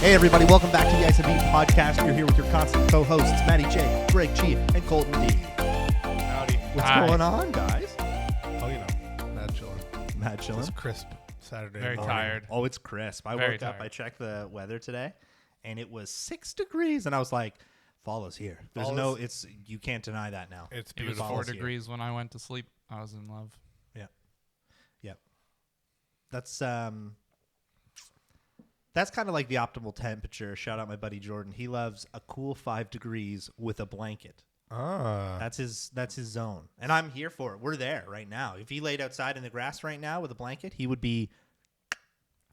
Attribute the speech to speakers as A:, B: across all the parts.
A: Hey everybody, welcome back to the Uppbeat podcast. You're here with your constant co-hosts, Matty J, Greg G, and Colton D.
B: Howdy.
A: What's going on, guys?
B: Oh, mad chilling.
A: Mad chilling.
B: It's crisp Saturday
C: Very
B: morning.
C: tired.
A: Oh, it's crisp. I
C: Very
A: woke up,
C: tired.
A: I checked the weather today, and it was 6 degrees, and I was like, fall is here. You can't deny that now.
B: It's
C: It was
B: beautiful.
C: 4 degrees when I went to sleep. I was in love.
A: Yep. That's kind of like the optimal temperature. Shout out my buddy Jordan. He loves a cool 5 degrees with a blanket. That's his zone. And I'm here for it. We're there right now. If he laid outside in the grass right now with a blanket, he would be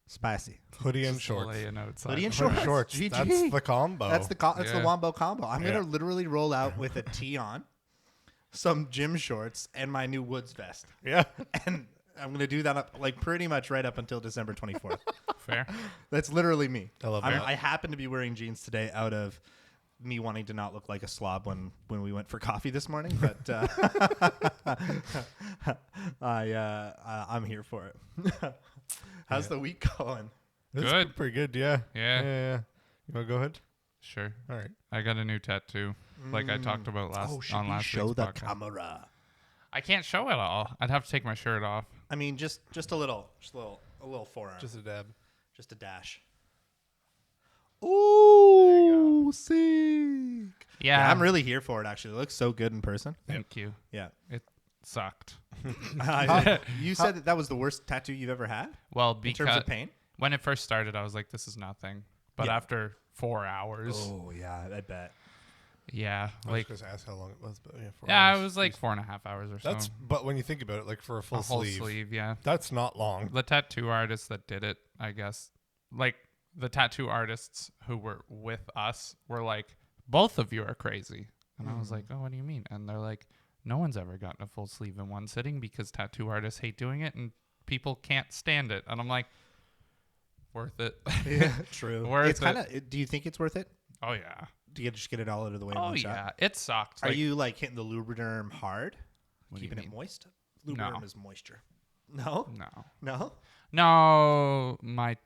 A: spicy.
B: Hoodie and
C: Just
B: shorts.
C: laying outside.
A: Hoodie and
B: Hoodie
A: shorts.
B: shorts.
A: GG.
B: That's the combo.
A: That's the
C: Yeah.
A: wombo combo. I'm
B: Yeah.
A: gonna literally roll out with a tee on, some gym shorts, and my new Woods vest,
B: yeah.
A: and I'm gonna do that up like pretty much right up until December 24th.
C: Fair.
A: That's literally me.
B: I love that.
A: I happen to be wearing jeans today out of me wanting to not look like a slob when we went for coffee this morning, but I'm here for it. How's the week going?
B: It's
C: Good.
B: pretty good, yeah.
C: Yeah.
B: You want to go ahead?
C: Sure.
B: All right.
C: I got a new tattoo, like I talked about
A: Should
C: on
A: we
C: last
A: show
C: week's
A: the
C: podcast.
A: camera?
C: I can't show it all. I'd have to take my shirt off.
A: I mean, just a little forearm,
B: Just a dab.
A: just a dash. Ooh, sick.
C: Yeah.
A: I'm really here for it. Actually, it looks so good in person.
C: Thank you.
A: Yeah.
C: It sucked.
A: You said that was the worst tattoo you've ever had
C: Well,
A: in
C: because
A: terms of pain.
C: when it first started, I was like, this is nothing. But
A: Yeah.
C: after 4 hours,
A: Oh yeah, I bet.
C: yeah,
B: I
C: like,
B: was just ask how long it was, but yeah, 4
C: yeah,
B: hours.
C: it was like 4.5 hours or so.
B: That's. But when you think about it, like for a full
C: a whole sleeve, yeah.
B: that's not long.
C: The tattoo artist that did it, I guess, like the tattoo artists who were with us were like, both of you are crazy. And I was like, oh, what do you mean? And they're like, no one's ever gotten a full sleeve in one sitting because tattoo artists hate doing it and people can't stand it. And I'm like, worth it.
A: Yeah, true.
C: Worth
A: It's kind of. Do you think it's worth it?
C: Oh, yeah.
A: Do you just get it all out of the way in
C: Oh,
A: one
C: yeah.
A: shot?
C: It sucked.
A: Are
C: Like,
A: you like hitting the Lubriderm hard,
C: what do you
A: keeping it
C: mean?
A: moist?
C: No.
A: Lubriderm is moisture. No,
C: No.
A: no.
C: No, my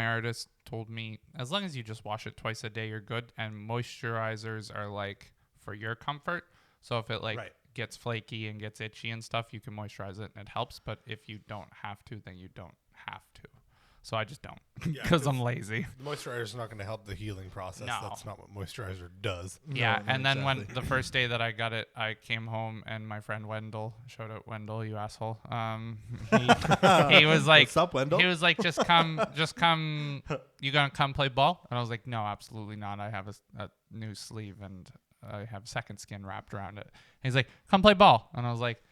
C: artist told me as long as you just wash it twice a day, you're good. And moisturizers are like for your comfort. So if it like
A: Right.
C: gets flaky and gets itchy and stuff, you can moisturize it and it helps. But if you don't have to, then you don't have to. So I just don't
B: Yeah,
C: because I'm lazy.
B: The moisturizer is not going to help the healing process.
C: No.
B: That's not what moisturizer does.
C: Yeah,
A: no,
C: and then when
A: exactly.
C: the first day that I got it, I came home and my friend Wendell, shout out Wendell, you asshole. He was like,
A: What's up, Wendell?
C: he was like, just come. You gonna come play ball? And I was like, no, absolutely not. I have a new sleeve and I have second skin wrapped around it. And he's like, come play ball. And I was like,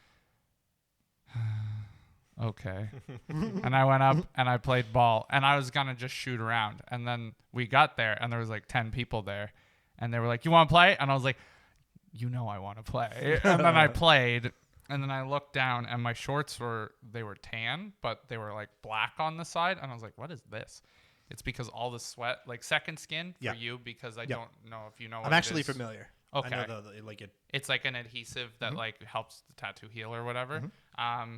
C: okay. And I went up and I played ball and I was gonna just shoot around. And then we got there and there was like 10 people there and they were like, you want to play? And I was like, you know I want to play. And then I played and then I looked down and my shorts were tan, but they were like black on the side. And I was like, what is this? It's because all the sweat, like second skin for
A: Yeah.
C: you, because I
A: Yeah.
C: don't know if you know what
A: I'm
C: it
A: actually
C: is.
A: familiar.
C: Okay.
A: I know like it.
C: It's like an adhesive that like helps the tattoo heal or whatever.
A: Mm-hmm.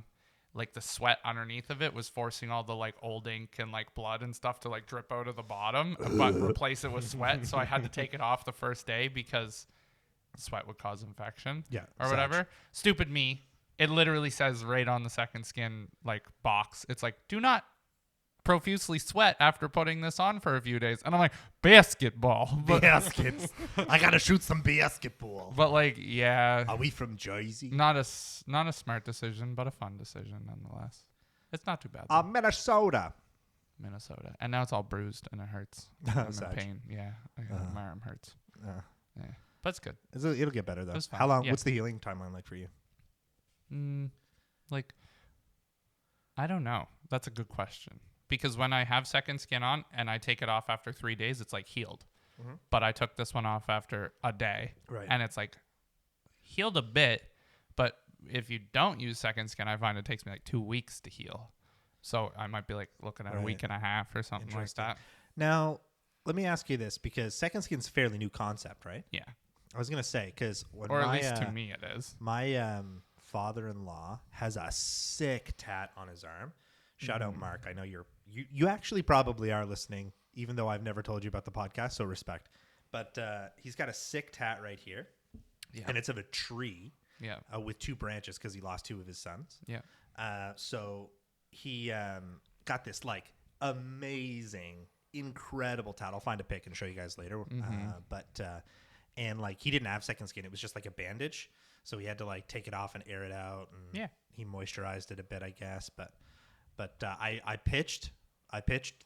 C: Like the sweat underneath of it was forcing all the like old ink and like blood and stuff to like drip out of the bottom, but replace it with sweat. So I had to take it off the first day because sweat would cause infection.
A: Yeah,
C: Or
A: sucks.
C: whatever. Stupid me. It literally says right on the second skin like box. It's like, do not profusely sweat after putting this on for a few days. And I'm like, basketball. But,
A: Baskets. I gotta shoot some basketball.
C: but like, yeah.
A: Are we from Jersey?
C: Not a smart decision, but a fun decision nonetheless. It's not too bad. though.
A: Minnesota.
C: Minnesota, and now it's all bruised and it hurts. I'm in
A: Such.
C: pain. Yeah, my arm hurts. Yeah, but it's good.
A: It'll get better though.
C: It was fine.
A: How long?
C: Yeah.
A: What's the healing timeline like for you?
C: Like, I don't know. That's a good question because when I have second skin on and I take it off after 3 days, it's like healed. But I took this one off after a day,
A: Right.
C: and it's like healed a bit. But if you don't use second skin, I find it takes me like 2 weeks to heal. So I might be like looking at a week and a half or something like
A: Interesting.
C: that.
A: Now, let me ask you this because second skin's a fairly new concept, right?
C: Yeah.
A: I was gonna say because when
C: Or at
A: my,
C: least to me it is.
A: my father-in-law has a sick tat on his arm. Shout out Mark. I know you're you actually probably are listening, even though I've never told you about the podcast. So respect. But he's got a sick tat right here, and it's of a tree.
C: Yeah.
A: With 2 branches because he lost 2 of his sons.
C: Yeah.
A: So he got this like amazing, incredible tat. I'll find a pic and show you guys later. And like he didn't have second skin. It was just like a bandage. So he had to like take it off and air it out. And he moisturized it a bit, I guess. But I pitched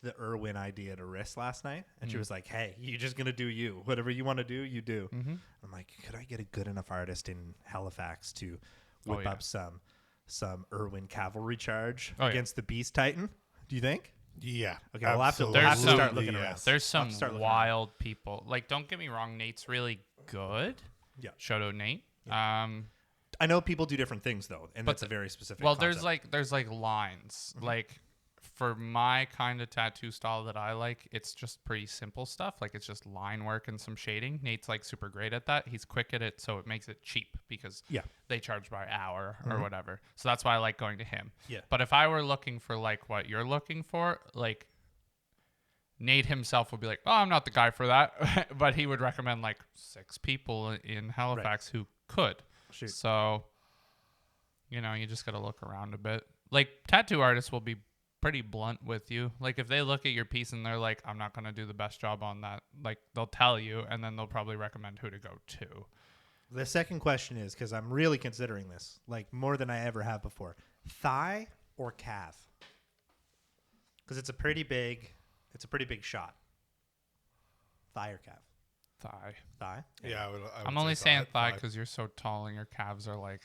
A: the Irwin idea to Riss last night, and she was like, "Hey, you're just gonna do you. Whatever you want to do, you do." I'm like, "Could I get a good enough artist in Halifax to whip up some Irwin cavalry charge against the Beast Titan? Do you think?"
B: Yeah.
A: Okay, we'll have to start looking around.
C: There's some wild people. Like, don't get me wrong, Nate's really good.
A: Yeah.
C: Shout out Nate.
A: Yeah. I know people do different things though, and that's a very specific.
C: Well,
A: concept.
C: there's like lines. Like for my kind of tattoo style that I like, it's just pretty simple stuff. Like it's just line work and some shading. Nate's like super great at that. He's quick at it, so it makes it cheap because they charge by hour or whatever. So that's why I like going to him. Yeah. But if I were looking for like what you're looking for, like Nate himself would be like, "Oh, I'm not the guy for that," but he would recommend like 6 people in Halifax who could. Shoot. So, you know, you just got to look around a bit. Like tattoo artists will be pretty blunt with you. Like if they look at your piece and they're like, "I'm not going to do the best job on that," like they'll tell you, and then they'll probably recommend who to go to.
A: The second question is, because I'm really considering this, like more than I ever have before, thigh or calf? Because it's a pretty big shot. Thigh or calf? Thigh.
B: Yeah, I would
C: I'm only saying thigh because you're so tall and your calves are like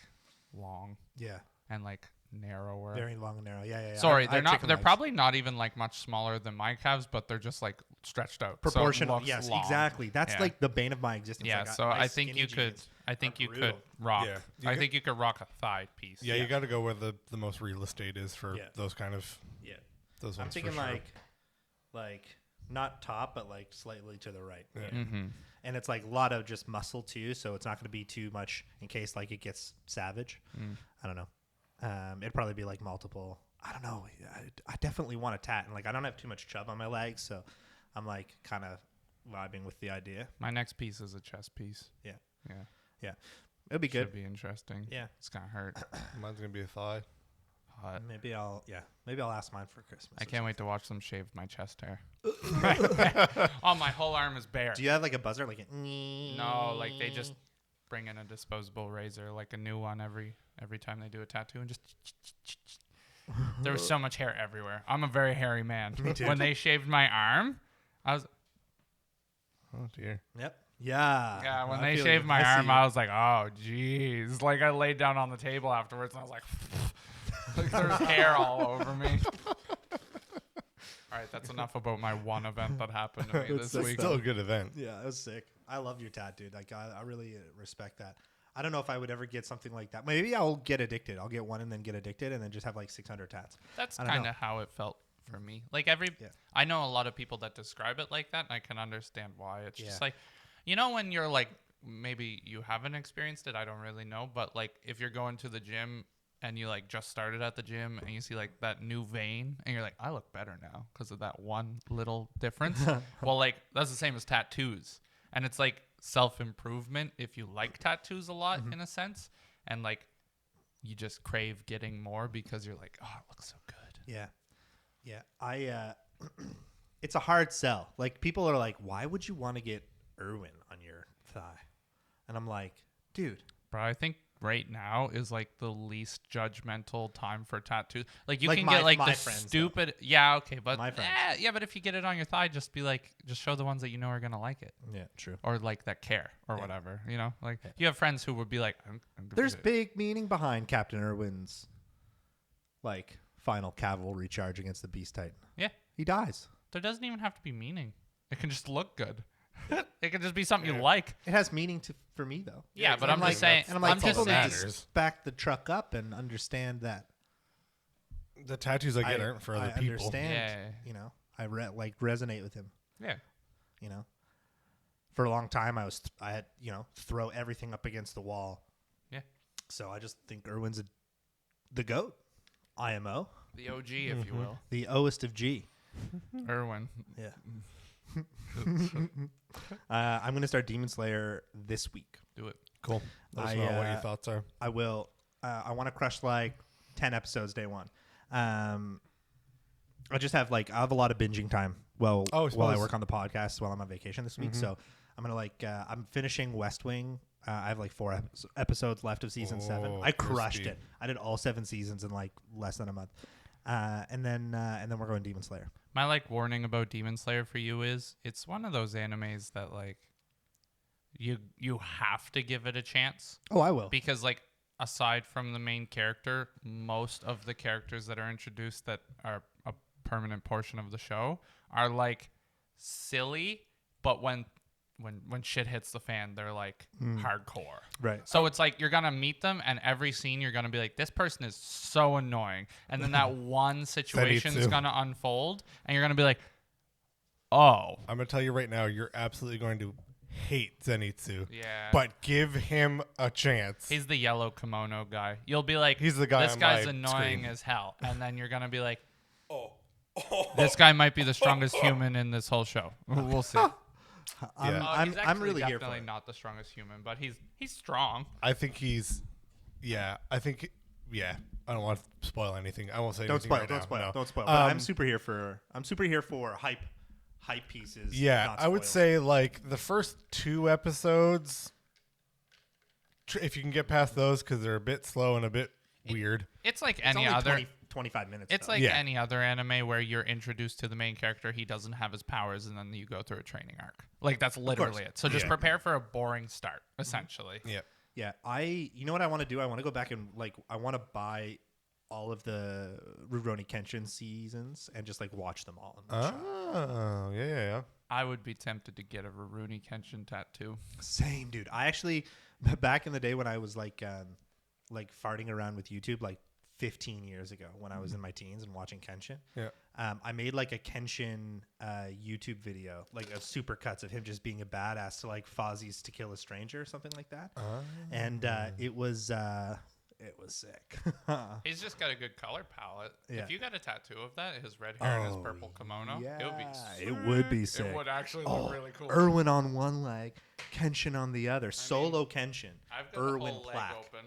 C: long.
A: Yeah.
C: And like narrower.
A: Very long and narrow. Yeah.
C: Sorry, they're not. They're probably not even like much smaller than my calves, but they're just like stretched out.
A: Proportional.
C: So
A: yes,
C: long.
A: Exactly. That's like the bane of my existence.
C: Yeah. So I think you could. I think you could rock. Yeah. I think you could rock a thigh piece.
B: Yeah, you got to go where the most real estate is for those kind of.
A: Yeah.
B: Those ones.
A: I'm thinking like not top, but like slightly to the right.
B: Yeah.
C: Mm-hmm.
A: And it's like a lot of just muscle too, so it's not going to be too much in case like it gets savage. I don't know. It'd probably be like multiple. I don't know. I definitely want a tat, and like I don't have too much chub on my legs, so I'm like kind of vibing with the idea.
C: My next piece is a chest piece.
A: Yeah.
C: Yeah.
A: It'd be good.
C: Should be interesting.
A: Yeah.
C: It's gonna hurt.
B: Mine's gonna be a thigh.
A: Maybe I'll ask mine for Christmas.
C: I can't wait to watch them shave my chest hair. Oh, my whole arm is bare.
A: Do you have like a buzzer, like a?
C: No, like they just bring in a disposable razor, like a new one every time they do a tattoo, and just. There was so much hair everywhere. I'm a very hairy man.
A: Me too.
C: When they shaved my arm, I was.
B: Oh dear.
A: Yep. Yeah.
C: Yeah. When they shaved my arm, I was like, "Oh, geez!" Like I laid down on the table afterwards, and I was like. Like there was hair all over me. All right, that's enough about my one event that happened to me this week.
B: Still a good event.
A: Yeah, it was sick. I love your tat, dude. Like I really respect that. I don't know if I would ever get something like that. Maybe I'll get addicted. I'll get one and then get addicted and then just have like 600 tats.
C: That's kind of how it felt for me. Like I know a lot of people that describe it like that, and I can understand why. It's just like, you know, when you're like, maybe you haven't experienced it, I don't really know, but like if you're going to the gym and you like just started at the gym and you see like that new vein and you're like, I look better now because of that one little difference. Well, like that's the same as tattoos. And it's like self-improvement if you like tattoos a lot in a sense. And like you just crave getting more because you're like, oh, it looks so good.
A: Yeah. Yeah. It's a hard sell. Like people are like, why would you want to get Irwin on your thigh? And I'm like, dude.
C: Bro, I think right now is like the least judgmental time for tattoos. Like you
A: like
C: can
A: my,
C: get like
A: my
C: the
A: friends,
C: stupid.
A: Though.
C: Yeah, okay, but
A: my friends.
C: Yeah, but if you get it on your thigh, just be like, just show the ones that you know are gonna like it.
A: Yeah, true.
C: Or like that care or whatever. You know, like you have friends who would be like, I'm
A: there's big meaning behind Captain Irwin's like final cavalry charge against the Beast Titan.
C: Yeah,
A: he dies.
C: There doesn't even have to be meaning. It can just look good. It can just be something you like.
A: It has meaning for me though.
C: Yeah, but I'm just saying.
A: And I'm like, people need to back the truck up and understand that
B: the tattoos I get aren't for other people.
A: Understand,
C: yeah.
A: You know, I resonate with him.
C: Yeah.
A: You know, for a long time I had throw everything up against the wall.
C: Yeah.
A: So I just think Irwin's the GOAT, IMO,
C: the OG, if you will,
A: the Oest of G.
C: Erwin.
A: Yeah. I'm gonna start Demon Slayer this week.
C: Do it.
B: Cool. Let us know what your thoughts are.
A: I will. I want to crush like 10 episodes day one. I just have I have a lot of binging time while I work on the podcast while I'm on vacation this week. So I'm gonna I'm finishing West Wing. I have like 4 episodes left of season 7. I crushed it. I did all 7 seasons in like less than a month. And then we're going Demon Slayer.
C: My warning about Demon Slayer for you is it's one of those animes that you have to give it a chance.
A: Oh, I will.
C: Because aside from the main character, most of the characters that are introduced that are a permanent portion of the show are silly, but when shit hits the fan, they're hardcore.
A: Right.
C: So it's you're going to meet them, and every scene you're going to be like, this person is so annoying. And then that one situation is going to unfold, and you're going to be like, oh.
B: I'm going to tell you right now, you're absolutely going to hate Zenitsu.
C: Yeah.
B: But give him a chance.
C: He's the yellow kimono guy. You'll be like,
B: he's the guy
C: this guy's annoying as hell. And then you're going to be like, this guy might be the strongest human in this whole show. We'll see.
A: I'm really here for
C: definitely
A: it.
C: not the strongest human, but he's strong.
B: I think he's, I don't want to spoil anything. I won't say anything right now.
A: Don't spoil. But I'm super here for hype pieces.
B: Yeah, I would say the first 2 episodes, if you can get past those, because they're a bit slow and a bit weird.
C: It's like
A: it's
C: any
A: only
C: other
A: 25 minutes.
C: It's any other anime where you're introduced to the main character, he doesn't have his powers, and then you go through a training arc. That's literally it. So just prepare for a boring start, essentially.
B: Yeah.
A: Yeah. You know what I want to do? I want to go back and I want to buy all of the Rurouni Kenshin seasons and just watch them all in one shot.
B: Oh, yeah.
C: I would be tempted to get a Rurouni Kenshin tattoo.
A: Same, dude. I actually, back in the day when I was farting around with YouTube 15 years ago when I was in my teens and watching Kenshin.
B: Yeah.
A: I made a Kenshin YouTube video, a supercuts of him just being a badass to Fozzie's To Kill a Stranger or something like that. And it was sick.
C: He's just got a good color palette.
A: Yeah.
C: If you got a tattoo of that, his red hair and his purple kimono, it would be sick.
A: It would be sick.
C: It would actually look really cool.
A: Erwin on one leg, Kenshin on the other. Solo Kenshin.
C: I've got
A: Erwin
C: the whole
A: plaque.
C: leg open.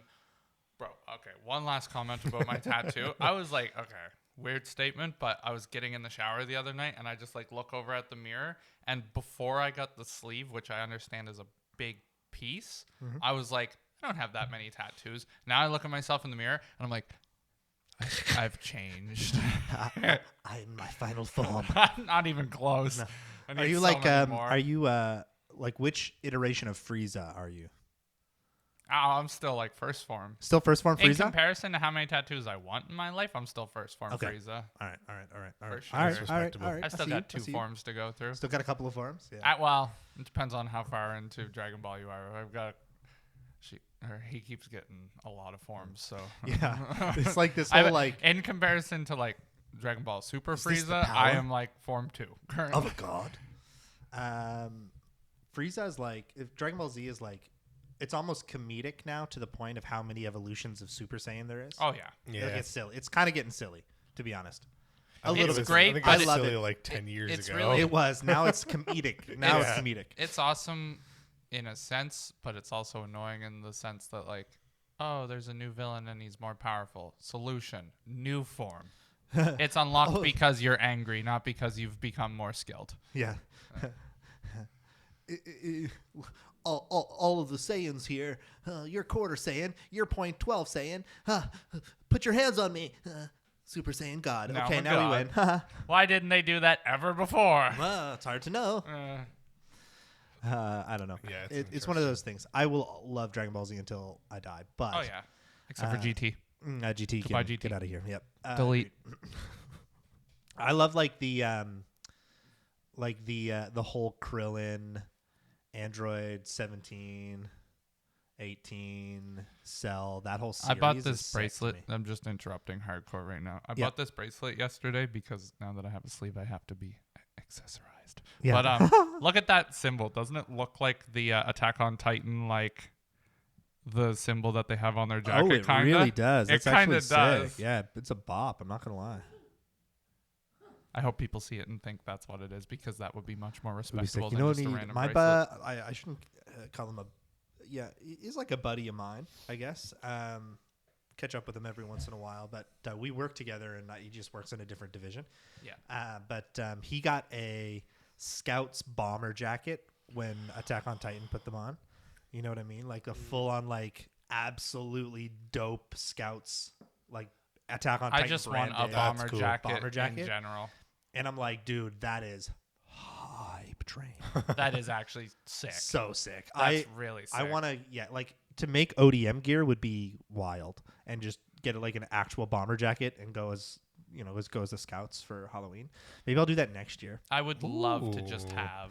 C: Bro, okay, one last comment about my tattoo. I was like, okay, weird statement, but I was getting in the shower the other night, and I just look over at the mirror, and before I got the sleeve, which I understand is a big piece, I was like, I don't have that many tattoos. Now I look at myself in the mirror, and I'm like, I've changed.
A: I'm in my final form.
C: Not even close.
A: No.
C: Are you
A: which iteration of Frieza are you?
C: Oh, I'm still first form.
A: Still first form Frieza?
C: In comparison to how many tattoos I want in my life, I'm still first form Frieza.
A: All right.
C: For sure.
A: All right.
C: I still got 2 forms to go through.
A: Still got a couple of forms? Yeah.
C: Well, it depends on how far into Dragon Ball you are. I've got he keeps getting a lot of forms, so
A: yeah. It's this whole
C: in comparison to Dragon Ball Super Frieza, I am form 2 currently.
A: Of a god. Frieza is if Dragon Ball Z is it's almost comedic now to the point of how many evolutions of Super Saiyan there is.
C: Oh yeah.
A: It's silly. It's kind of getting silly, to be honest.
C: It's great.
B: I think
C: I
B: it's
C: love
B: silly 10 years ago.
A: Really, it was. Now it's comedic. It's comedic.
C: It's awesome in a sense, but it's also annoying in the sense that oh, there's a new villain and he's more powerful. Solution, new form. It's unlocked because you're angry, not because you've become more skilled.
A: Yeah. All of the Saiyans here, you're quarter Saiyan, you're 0.12 Saiyan, put your hands on me. Super Saiyan God.
C: Now
A: okay,
C: I'm
A: now
C: God.
A: we win.
C: Why didn't they do that ever before?
A: It's hard to know. I don't know.
B: Yeah,
A: it's one of those things. I will love Dragon Ball Z until I die. But
C: oh yeah, except for GT.
A: GT,
C: Goodbye, GT.
A: Get out of here. Yep.
C: Delete.
A: I love the whole Krillin, Android 17, 18, Cell, that whole series.
C: I bought this bracelet. I'm just interrupting hardcore right now. I bought this bracelet yesterday because now that I have a sleeve, I have to be accessorized.
A: Yeah.
C: But look at that symbol. Doesn't it look like the Attack on Titan, the symbol that they have on their jacket?
A: Oh, it really does.
C: It
A: It's
C: kind
A: actually
C: of does.
A: sick. Yeah, it's a bop. I'm not gonna lie.
C: I hope people see it and think that's what it is, because that would be much more
A: Would be sick.
C: respectable
A: You
C: than
A: know
C: just a
A: what?
C: random
A: My
C: bracelet.
A: I shouldn't call him a. Yeah, he's like a buddy of mine, I guess. Catch up with him every once in a while, but we work together, and he just works in a different division.
C: Yeah.
A: But he got a Scouts bomber jacket when Attack on Titan put them on. You know what I mean? Like a full on, like absolutely dope Scouts, like Attack on Titan.
C: I just want a
A: branded
C: bomber
B: cool.
C: jacket,
A: Bomber jacket?
C: in general.
A: And I'm like, dude, that is hype train.
C: That is actually sick.
A: So sick.
C: That's really sick.
A: I want to, like to make ODM gear would be wild, and just get like an actual bomber jacket and go as the Scouts for Halloween. Maybe I'll do that next year.
C: I would love to just
B: Ooh.
C: have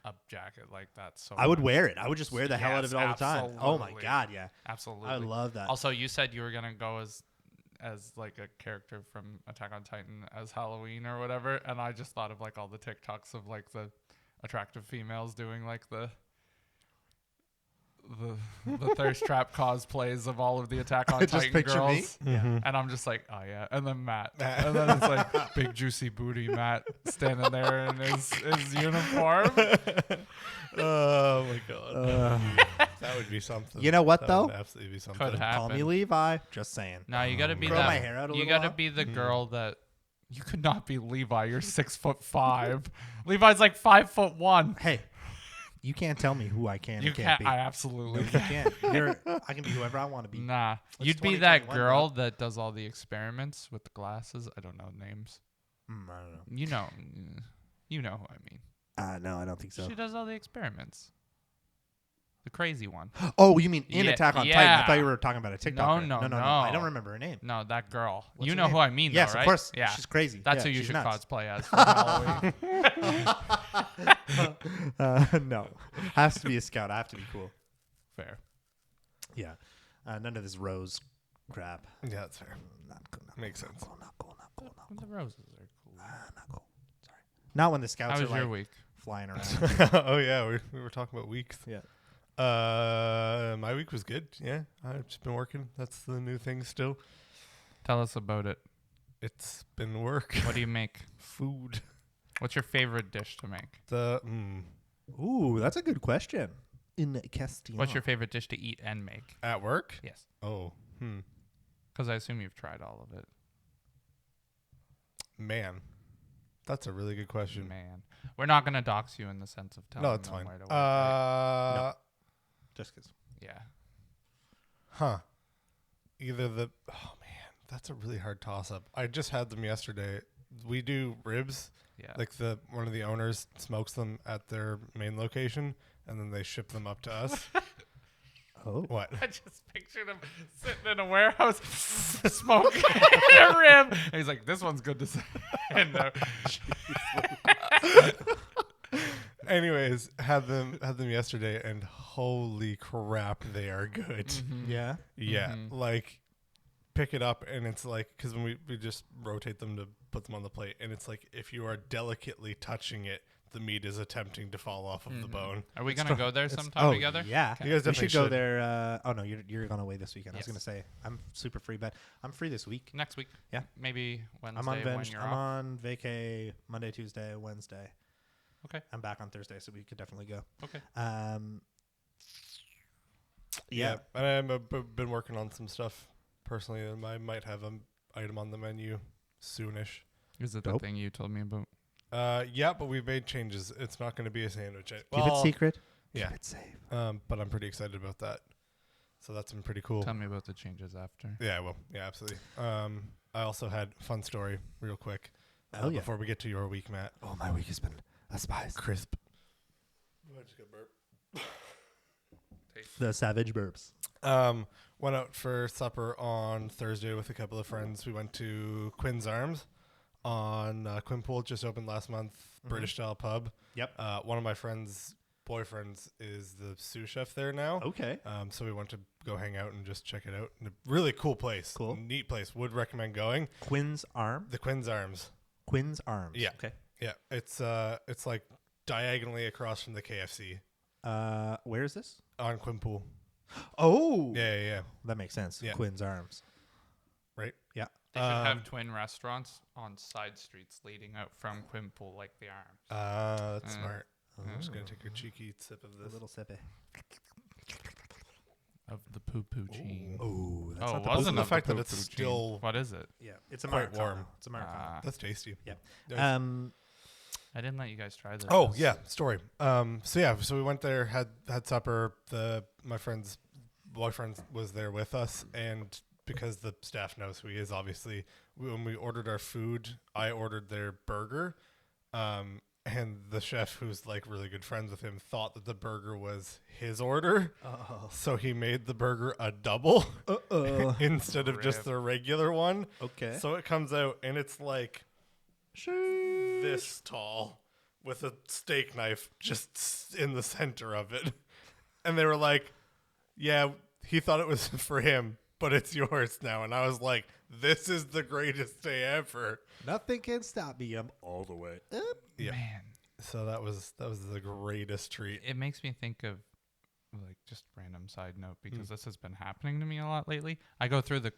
C: a jacket like that. So
A: I would
C: much.
A: wear it. I would just wear the hell out of it all the
C: Yes,
A: time. Oh my
C: absolutely.
A: god, yeah.
C: Absolutely.
A: I love that.
C: Also, you said you were gonna go as like a character from Attack on Titan as Halloween or whatever, and I just thought of like all the TikToks of like the attractive females doing like the thirst trap cosplays of all of the Attack on
A: Just
C: Titan
A: picture me?
C: girls.
B: Mhm.
C: And I'm just like, oh yeah. And then Matt. And then it's like big juicy booty Matt standing there in his uniform.
B: Oh my god. That would be something.
A: You know what,
B: That
A: though?
B: would absolutely be something.
C: Could happen.
A: Call me Levi. Just saying.
C: No, you gotta be
A: Grow
C: that.
A: my hair out a
C: you
A: little
C: gotta
A: while.
C: be the girl that. You could not be Levi. You're 6'5". Levi's like 5'1".
A: Hey, you can't tell me who I can
C: You
A: and can't
C: can't.
A: be.
C: I absolutely
A: You can't. I can be whoever I want to be.
C: Nah,
A: It's
C: you'd be that
A: 2021,
C: girl that does all the experiments with the glasses. I don't know names.
A: I don't know.
C: You know who I mean.
A: No, I don't think so.
C: She does all the experiments. The crazy one.
A: Oh, you mean in
C: Yeah,
A: Attack on Titan?
C: yeah.
A: I thought you were talking about a TikTok.
C: No.
A: I don't remember her name.
C: No, that girl.
A: What's
C: you
A: her
C: know
A: name?
C: who I mean,
A: Yes,
C: though, right?
A: of course.
C: Yeah,
A: She's crazy.
C: that's
A: Yeah,
C: who you
A: she's
C: should
A: nuts.
C: cosplay as for Halloween.
A: No, has to be a scout. I have to be cool.
C: Fair.
A: Yeah, none of this rose crap.
B: Yeah, that's fair.
A: Not cool.
B: Makes sense.
A: Not cool.
C: The roses are cool.
A: Not cool. Sorry. Not when the scouts
C: How
A: are
C: was your
A: like
C: week?
A: flying around.
B: Oh yeah, we were talking about weeks.
A: Yeah.
B: My week was good. Yeah, I've just been working. That's the new thing still.
C: Tell us about it.
B: It's been work.
C: What do you make?
B: Food.
C: What's your favorite dish to make?
A: Ooh, that's a good question. In Castilla.
C: What's your favorite dish to eat and make?
B: At work?
C: Yes.
B: Oh,
C: Because I assume you've tried all of it.
B: man, that's a really good question.
C: Man. We're not going to dox you in the sense of telling
B: No, it's
C: them
B: fine.
C: where to work, right?
A: No. Just because.
C: Yeah.
B: Huh. Either the. Oh man, that's a really hard toss up. I just had them yesterday. We do ribs.
C: Yeah.
B: Like one of the owners smokes them at their main location, and then they ship them up to us.
A: Oh.
B: What?
C: I just pictured him sitting in a warehouse smoking a rib. And he's like, this one's good to say. And,
B: Anyways, had them yesterday, and holy crap, they are good.
A: Yeah.
B: Yeah, like pick it up, and it's like, because when we just rotate them to put them on the plate, and it's like if you are delicately touching it, the meat is attempting to fall off of the bone.
C: Are we going to go there sometime together?
A: Yeah.
B: You guys
A: we
B: definitely
A: should go
B: should.
A: there. Oh, no, you're going away this weekend. I was
C: Yes.
A: going to say, I'm super free, but I'm free this week.
C: Next week.
A: Yeah.
C: Maybe Wednesday
A: I'm on
C: when
A: bench.
C: you're
A: I'm
C: off.
A: on vacay Monday, Tuesday, Wednesday.
C: Okay.
A: I'm back on Thursday, so we could definitely go.
C: Okay.
B: Yeah, and I've been working on some stuff personally, and I might have an item on the menu soonish.
C: Is it the
A: Dope.
C: thing you told me about?
B: Yeah, but we've made changes. It's not going to be a sandwich.
A: Keep it secret.
B: Yeah.
A: Keep it safe.
B: But I'm pretty excited about that. So that's been pretty cool.
C: Tell me about the changes after.
B: Yeah, I will. Yeah, absolutely. I also had fun story real quick.
A: Oh, yeah.
B: Before we get to your week, Matt.
A: Oh, my week has been a spice.
B: Crisp. I just got burp.
A: The savage burps.
B: Went out for supper on Thursday with a couple of friends. We went to Quinn's Arms on Quinpool, just opened last month, British style pub.
A: Yep.
B: One of my friends' boyfriends is the sous chef there now.
A: Okay.
B: So we went to go hang out and just check it out. And a really cool place.
A: Cool.
B: Neat place. Would recommend going.
A: Quinn's Arm.
B: The Quinn's Arms.
A: Quinn's Arms.
B: Yeah.
A: Okay.
B: Yeah. It's like diagonally across from the KFC
A: Where is this?
B: on Quinpool.
A: Oh.
B: Yeah.
A: That makes sense.
B: Yeah.
A: Quinn's Arms.
B: Right?
A: Yeah.
C: They should have twin restaurants on side streets leading out from Quimple like the Arms.
B: That's smart. I'm just gonna take a cheeky sip of
A: A
B: this.
A: little sippy.
C: Of the poo-poo cheese.
A: Oh, that's
C: Oh,
A: not
C: it
A: the
C: wasn't
B: the
C: of
B: fact that
C: poo-poo
B: it's
C: cheese.
B: still-
C: What is it?
A: Yeah, it's
B: quite
A: Americano.
B: warm.
A: It's Americano.
B: That's tasty.
A: Yeah.
B: Nice.
C: I didn't let you guys try this.
B: Oh yeah, story. So we went there, had supper. My friend's boyfriend was there with us, and because the staff knows who he is, obviously, when we ordered our food, I ordered their burger, and the chef, who's like really good friends with him, thought that the burger was his order, so he made the burger a double instead of just the regular one.
A: Okay.
B: So it comes out and it's like this tall with a steak knife just in the center of it. And they were like, yeah, he thought it was for him, but it's yours now. And I was like, this is the greatest day ever.
A: Nothing can stop me. I'm all the way up.
B: Yeah.
C: Man,
B: So that was the greatest treat.
C: it makes me think of like just random side note because this has been happening to me a lot lately. I go through the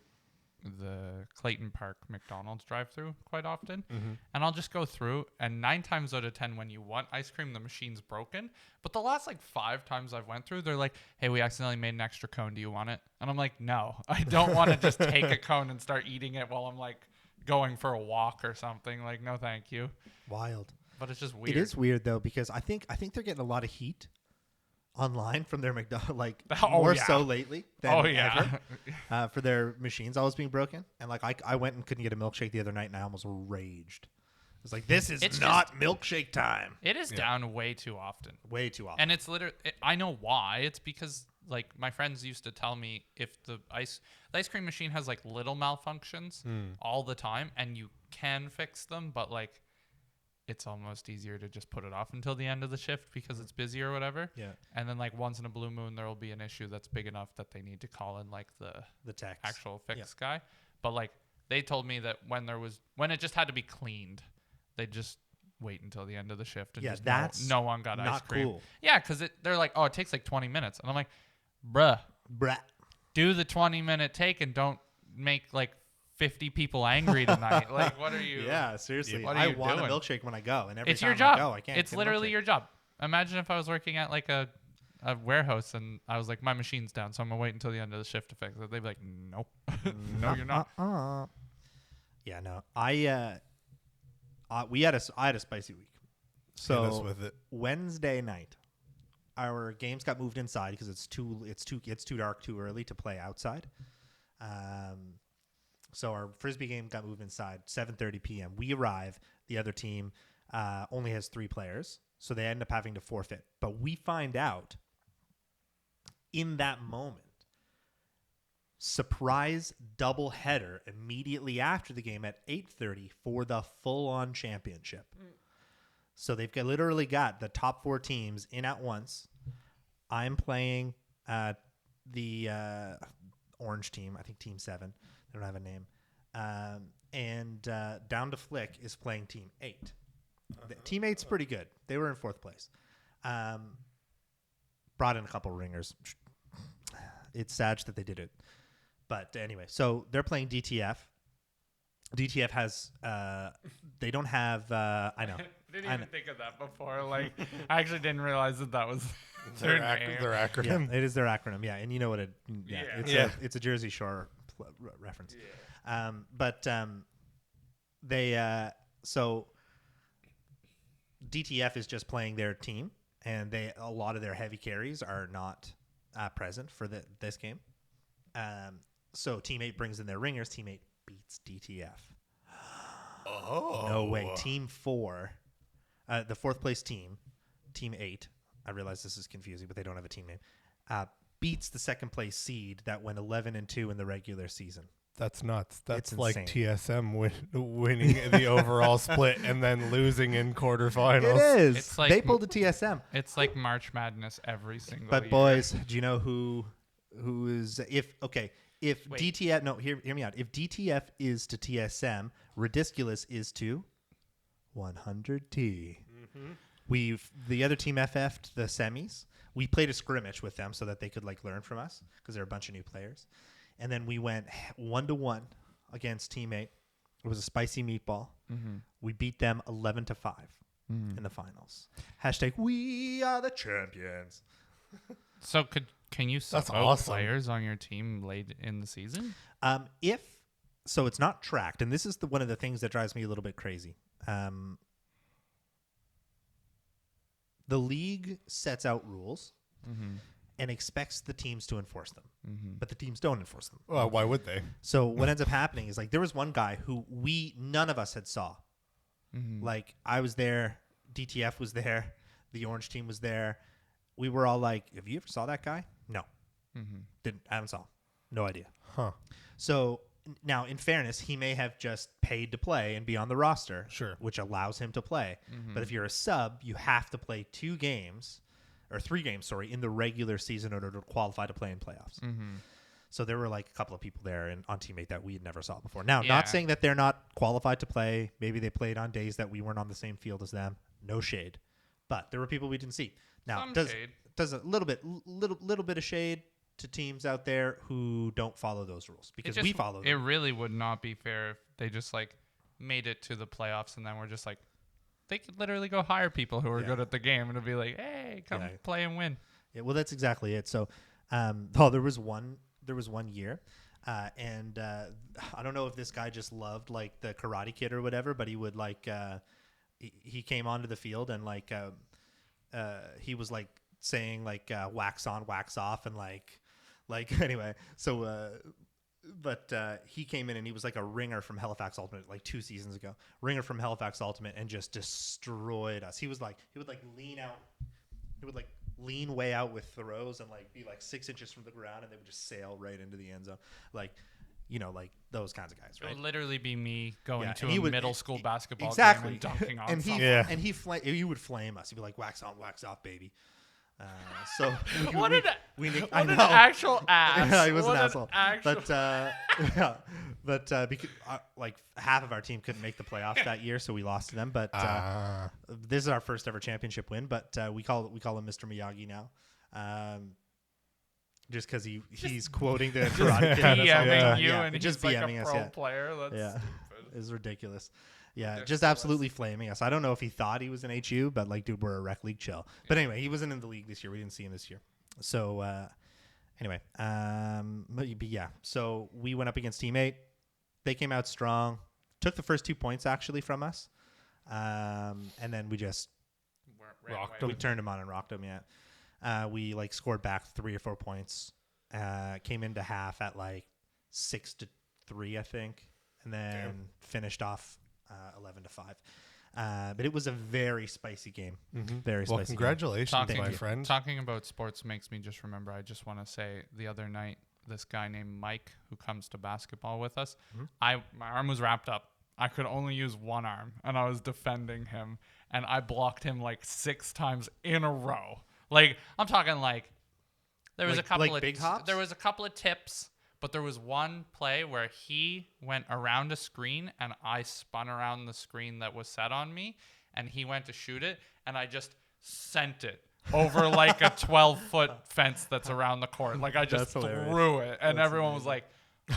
C: Clayton Park McDonald's drive-through quite often, and I'll just go through, and 9 times out of 10 when you want ice cream, the machine's broken. But the last like 5 times I've went through, they're like, hey, we accidentally made an extra cone, do you want it? And I'm like, no, I don't want to just take a cone and start eating it while I'm like going for a walk or something. Like, no thank you.
A: Wild.
C: But it's just weird.
A: It is weird though, because I think they're getting a lot of heat online from their McDonald's, like
C: Oh,
A: more
C: yeah.
A: so lately than
C: Oh, yeah.
A: ever, for their machines always being broken. And like I went and couldn't get a milkshake the other night, and I almost raged. It's like, this is
C: It's
A: not milkshake time.
C: It is down way too often.
A: Way too often.
C: And it's literally, I know why. It's because like my friends used to tell me if the ice cream machine has like little malfunctions all the time, and you can fix them, but like it's almost easier to just put it off until the end of the shift because it's busy or whatever.
A: Yeah.
C: And then like once in a blue moon, there will be an issue that's big enough that they need to call in like the
A: the text.
C: actual fix guy. But like they told me that when it just had to be cleaned, they just wait until the end of the shift. And
A: Yeah,
C: just
A: that's
C: no one got ice
A: not
C: cream.
A: cool.
C: Yeah, because they're like, oh, it takes like 20 minutes. And I'm like, bruh,
A: Brat.
C: do the 20-minute take and don't make like 50 people angry tonight. Like, what are you?
A: Yeah, seriously.
C: What are
A: I
C: you
A: want
C: doing?
A: a milkshake when I go, and every
C: It's
A: time
C: your job.
A: I go, I can't.
C: It's
A: get a
C: literally
A: milkshake.
C: your job. Imagine if I was working at like a warehouse and I was like, my machine's down, so I'm gonna wait until the end of the shift to fix it. They'd be like, nope, no, you're not.
A: Yeah, no. I had a spicy week.
B: Hit us
A: So
B: with it.
A: Wednesday night, our games got moved inside because it's too dark too early to play outside. So our frisbee game got moved inside 7:30 p.m. We arrive. The other team only has 3 players, so they end up having to forfeit. But we find out in that moment, surprise doubleheader immediately after the game at 8:30 for the full-on championship. So they've literally got the top 4 teams in at once. I'm playing the orange team, I think Team 7. They don't have a name. And Down to Flick is playing Team 8. Team 8's pretty good. They were in 4th place. Brought in a couple ringers. It's sad that they did it. But anyway, so they're playing DTF. DTF has, they don't have, I know.
C: I didn't even think of that before. Like, I actually didn't realize that was their name.
B: Their acronym.
A: Yeah, it is their acronym. Yeah, and you know what it? Yeah,
C: Yeah.
A: it's a Jersey Shore reference. But they so DTF is just playing their team, and a lot of their heavy carries are not present for this game. So Team 8 brings in their ringers. Team 8 beats DTF.
B: Oh
A: No way. Team 4, the 4th place team, Team 8. I realize this is confusing, but they don't have a team name. Beats the 2nd place seed that went 11-2 in the regular season.
B: That's nuts. That's
A: It's
B: like
A: insane.
B: TSM winning the overall split and then losing in quarterfinals.
A: It is.
C: It's like-
A: they pulled a TSM.
C: It's like March Madness every single
A: But
C: year.
A: boys, do you know who is if
C: Wait.
A: DTF hear me out. If DTF is to TSM, Ridiculous is to 100T. The other team FF'd the semis. We played a scrimmage with them so that they could like learn from us because they're a bunch of new players. And then we went 1-1 against teammate. It was a spicy meatball.
C: Mm-hmm.
A: We beat them 11-5 in the finals. Hashtag we are the champions.
C: So can you sub
B: That's
C: out
B: awesome.
C: players on your team late in the season?
A: So it's not tracked, and this is one of the things that drives me a little bit crazy. The league sets out rules and expects the teams to enforce them, but the teams don't enforce them.
B: Well, why would they?
A: So what ends up happening is like there was one guy who none of us had saw. Like I was there, DTF was there, the Orange team was there. We were all like, "Have you ever saw that guy?" No, I haven't saw. No idea.
B: Huh.
A: So now, in fairness, he may have just paid to play and be on the roster,
B: Sure,
A: which allows him to play. But if you're a sub, you have to play 3 games, in the regular season in order to qualify to play in playoffs. So there were like a couple of people there on teammate that we had never saw before. Now, not saying that they're not qualified to play. Maybe they played on days that we weren't on the same field as them. No shade, but there were people we didn't see. Now, does a little bit of shade to teams out there who don't follow those rules because we follow them.
C: It really would not be fair if they just like made it to the playoffs and then we're just like, they could literally go hire people who are good at the game and it'd be like, hey, come play and win.
A: Yeah, well, that's exactly it. So, there was one year, and I don't know if this guy just loved like the Karate Kid or whatever, but he would like he came onto the field and like he was like saying like wax on, wax off, and like anyway. So, but he came in and he was like a ringer from Halifax Ultimate like 2 seasons ago. Ringer from Halifax Ultimate and just destroyed us. He would lean out. He would like lean way out with throws and like be like 6 inches from the ground and they would just sail right into the end zone. Like, like those kinds of guys, right?
C: It would literally be me going to
A: and
C: a middle school basketball game and dunking on
A: and
C: someone.
A: And he would flame us. He'd be like, wax on, wax off, baby. So
C: What an
A: know.
C: actual ass.
A: He was
C: What
A: an asshole.
C: Actual
A: but because like half of our team couldn't make the playoffs that year, so we lost to them. But this is our first ever championship win. But we call him Mr. Miyagi now, just because he's quoting the Karate Kid.
C: BMing you and he's
A: just
C: like
A: BMing
C: a
A: us.
C: pro player. That's stupid.
A: It's ridiculous. Yeah, just absolutely flaming us. I don't know if he thought he was in HU, but like, dude, we're a rec league, chill. But anyway, he wasn't in the league this year. We didn't see him this year. So anyway, but yeah. So we went up against teammate. They came out strong. Took the first 2 points actually from us, and then we just
B: rocked them.
A: We turned him on and rocked him. Yeah, we like scored back 3 or 4 points. Came into half at like 6-3, I think, and then finished off 11-5. But it was a very spicy game. Very spicy.
B: Well, congratulations,
C: game.
B: my friend.
C: Talking about sports makes me just remember. I just want to say the other night, this guy named Mike who comes to basketball with us. My arm was wrapped up. I could only use one arm, and I was defending him, and I blocked him like 6 times in a row. Like I'm talking like there was a couple of
A: big hops?
C: There was a couple of tips. But there was one play where he went around a screen and I spun around the screen that was set on me and he went to shoot it and I just sent it over like a 12-foot fence that's around the court. Like I just threw it and everyone was like,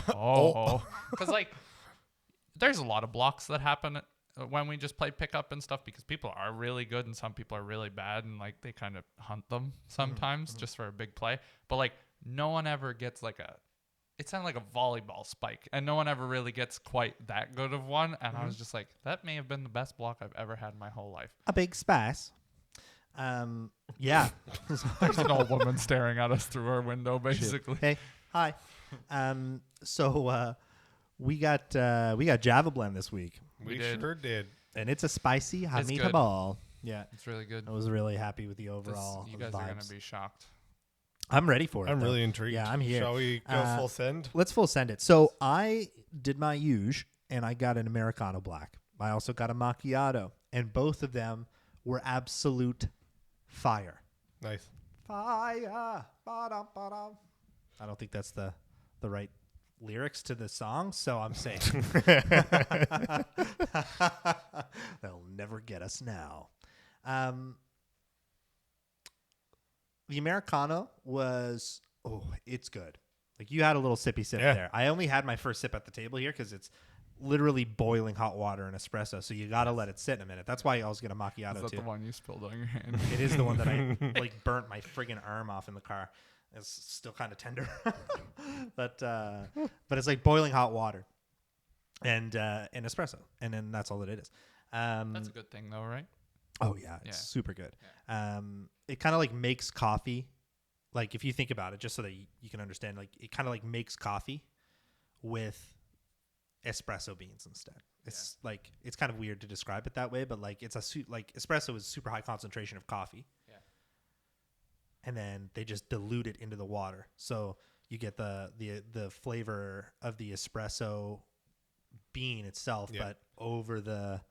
C: oh. Because like there's a lot of blocks that happen when we just play pickup and stuff because people are really good and some people are really bad and like they kind of hunt them sometimes just for a big play. But like no one ever gets like it sounded like a volleyball spike, and no one ever really gets quite that good of one. And I was just like, that may have been the best block I've ever had in my whole life.
A: A big spice. Yeah.
C: There's an old woman staring at us through our window, basically.
A: Hey, hi. So we got Java Blend this week.
B: We sure did,
A: and it's a spicy hamita ball. Yeah,
C: it's really good.
A: I was really happy with the overall.
C: You guys
A: vibes.
C: are gonna be shocked.
A: I'm ready for it.
B: I'm really intrigued.
A: Yeah, I'm here.
B: Shall we go full send?
A: Let's full send it. So I did my usual, and I got an Americano black. I also got a macchiato, and both of them were absolute fire.
B: Nice.
A: Fire. Ba-dum, ba-dum. I don't think that's the right lyrics to the song, so I'm saying they'll never get us now. The Americano was, it's good. Like you had a little sippy sip there. I only had my first sip at the table here because it's literally boiling hot water in espresso. So you got to let it sit in a minute. That's why I was getting a macchiato
C: Is that
A: too.
C: the one you spilled on your hand?
A: It is the one that I like burnt my friggin' arm off in the car. It's still kind of tender, but it's like boiling hot water and espresso, and then that's all that it is.
C: That's a good thing, though, right?
A: Oh yeah, it's super good. Yeah. It kind of like makes coffee. Like if you think about it, just so that you can understand, like it kind of like makes coffee with espresso beans instead. It's like it's kind of weird to describe it that way, but like it's like espresso is super high concentration of coffee. Yeah. And then they just dilute it into the water, so you get the flavor of the espresso bean itself, but over the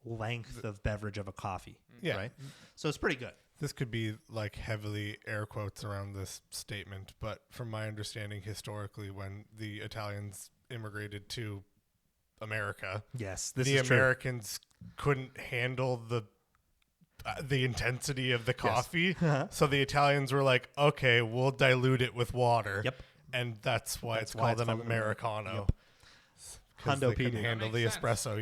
A: length of beverage of a coffee. Yeah. Right. So it's pretty good.
B: This could be like heavily air quotes around this statement, but from my understanding, historically, when the Italians immigrated to America,
A: yes,
B: the Americans couldn't handle the intensity of the coffee, so the Italians were like, "Okay, we'll dilute it with water."
A: Yep,
B: and that's why it's called an Americano.
A: Yep.
B: Hundo can handle the espresso,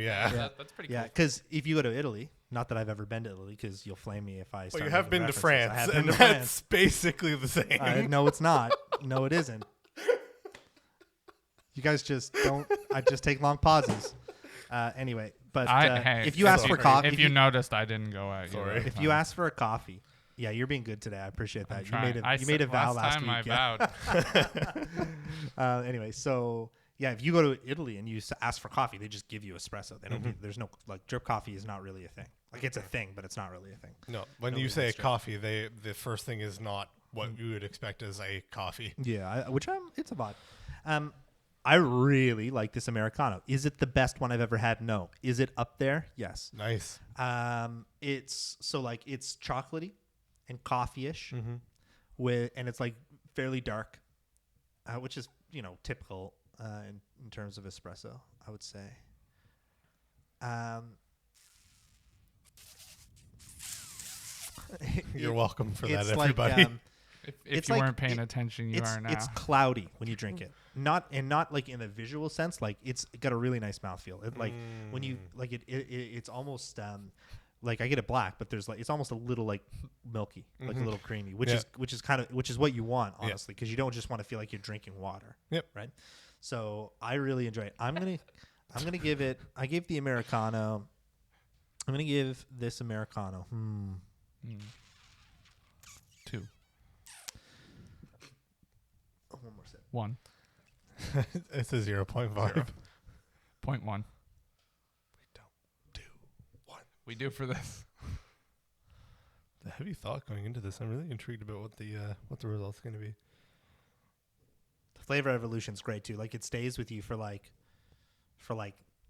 C: that's pretty cool.
A: Yeah, because if you go to Italy, not that I've ever been to Italy, because you'll flame me if I.
B: But you have been to France,
A: I have
B: and
A: been to
B: that's
A: France.
B: basically the same.
A: No, it's not. No, it isn't. You guys just don't. I just take long pauses. Anyway, but if you ask for coffee,
C: if you noticed, I didn't go out.
B: Sorry.
A: If you ask for a coffee, yeah, you're being good today. I appreciate that. You made a vow last week.
C: I vowed.
A: Anyway, so. Yeah, if you go to Italy and you ask for coffee, they just give you espresso. They don't. There's no like drip coffee is not really a thing. Like it's a thing, but it's not really a thing.
B: No, when you say coffee, the first thing is not what you would expect as a coffee.
A: Yeah, it's a vibe. I really like this Americano. Is it the best one I've ever had? No. Is it up there? Yes.
B: Nice.
A: It's chocolatey and coffee-ish, and it's like fairly dark, which is typical. In terms of espresso, I would say.
B: You're welcome for that, everybody.
C: If you weren't paying attention, you are now.
A: It's cloudy when you drink it, not like in a visual sense. Like it's got a really nice mouthfeel. It like when you like it, it's almost like I get it black, but there's like it's almost a little like milky, like a little creamy, which is what you want, honestly, because you don't just want to feel like you're drinking water.
B: Yep.
A: Right. So I really enjoy it. I'm gonna give it. I gave the Americano. I'm gonna give this Americano.
C: 2.
A: Oh, one more sip.
C: 1.
B: It's a 0.5.
C: 0.1.
B: We don't do 1.
C: We do for this.
B: The heavy thought going into this. I'm really intrigued about what the result's going to be.
A: Flavor evolution's great too. Like it stays with you for like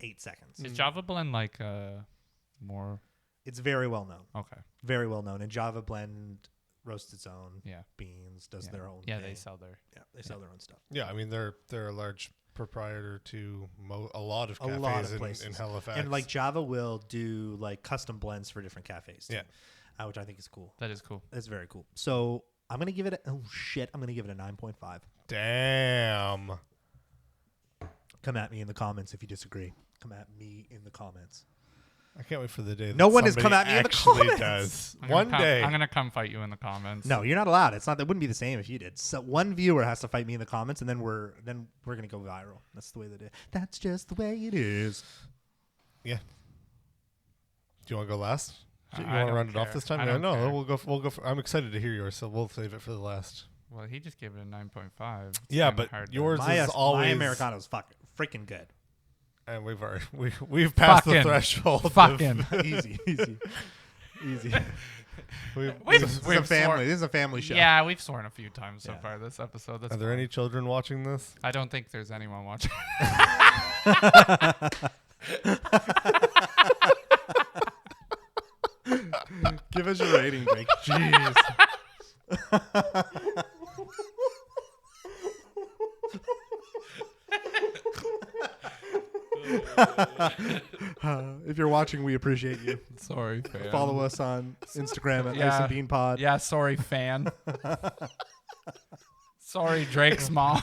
A: 8 seconds.
C: Is Java Blend like more?
A: It's very well known.
C: Okay.
A: Very well known. And Java Blend roasts its own beans, does their own.
C: Yeah,
A: thing.
C: they sell their.
A: Yeah, they sell their own stuff.
B: Yeah, I mean they're a large proprietor to a lot of cafes in Halifax.
A: And like Java will do like custom blends for different cafes too, which I think is cool.
C: That is cool.
A: That's very cool. So I'm gonna give it I'm gonna give it a 9.5.
B: Damn.
A: Come at me in the comments if you disagree. Come at me in the comments.
B: I can't wait for the day.
A: No one has come at me in the comments.
B: Does.
C: I'm gonna come fight you in the comments.
A: No, you're not allowed. It's not. That wouldn't be the same if you did. So one viewer has to fight me in the comments, and then we're gonna go viral. That's the way that it. That's just the way it is.
B: Yeah. Do you want to go last? You
C: I
B: want to
C: don't
B: run it off
C: care.
B: this time?
C: I don't
B: No,
C: care.
B: we'll go. I'm excited to hear yours, so we'll save it for the last.
C: Well, he just gave it a 9.5. It's
B: Yeah,
C: kinda
B: but
C: hard to-
B: yours
A: My
B: is always.
A: my Americano's freaking good.
B: And we've passed the
C: Fucking.
B: threshold.
C: Fucking.
A: Easy.
C: We've
A: This is a family. This is a family show.
C: Yeah, we've sworn a few times so
A: Yeah.
C: far this episode. That's
B: Are there
C: fine.
B: any children watching this?
C: I don't think there's anyone watching.
A: Give us your rating, Drake. Jeez. If you're watching, we appreciate you.
C: Sorry, fan.
A: Follow us on Instagram at
C: Yeah.
A: Ice and Bean Pod.
C: Yeah, sorry, fan. Sorry, Drake's mom.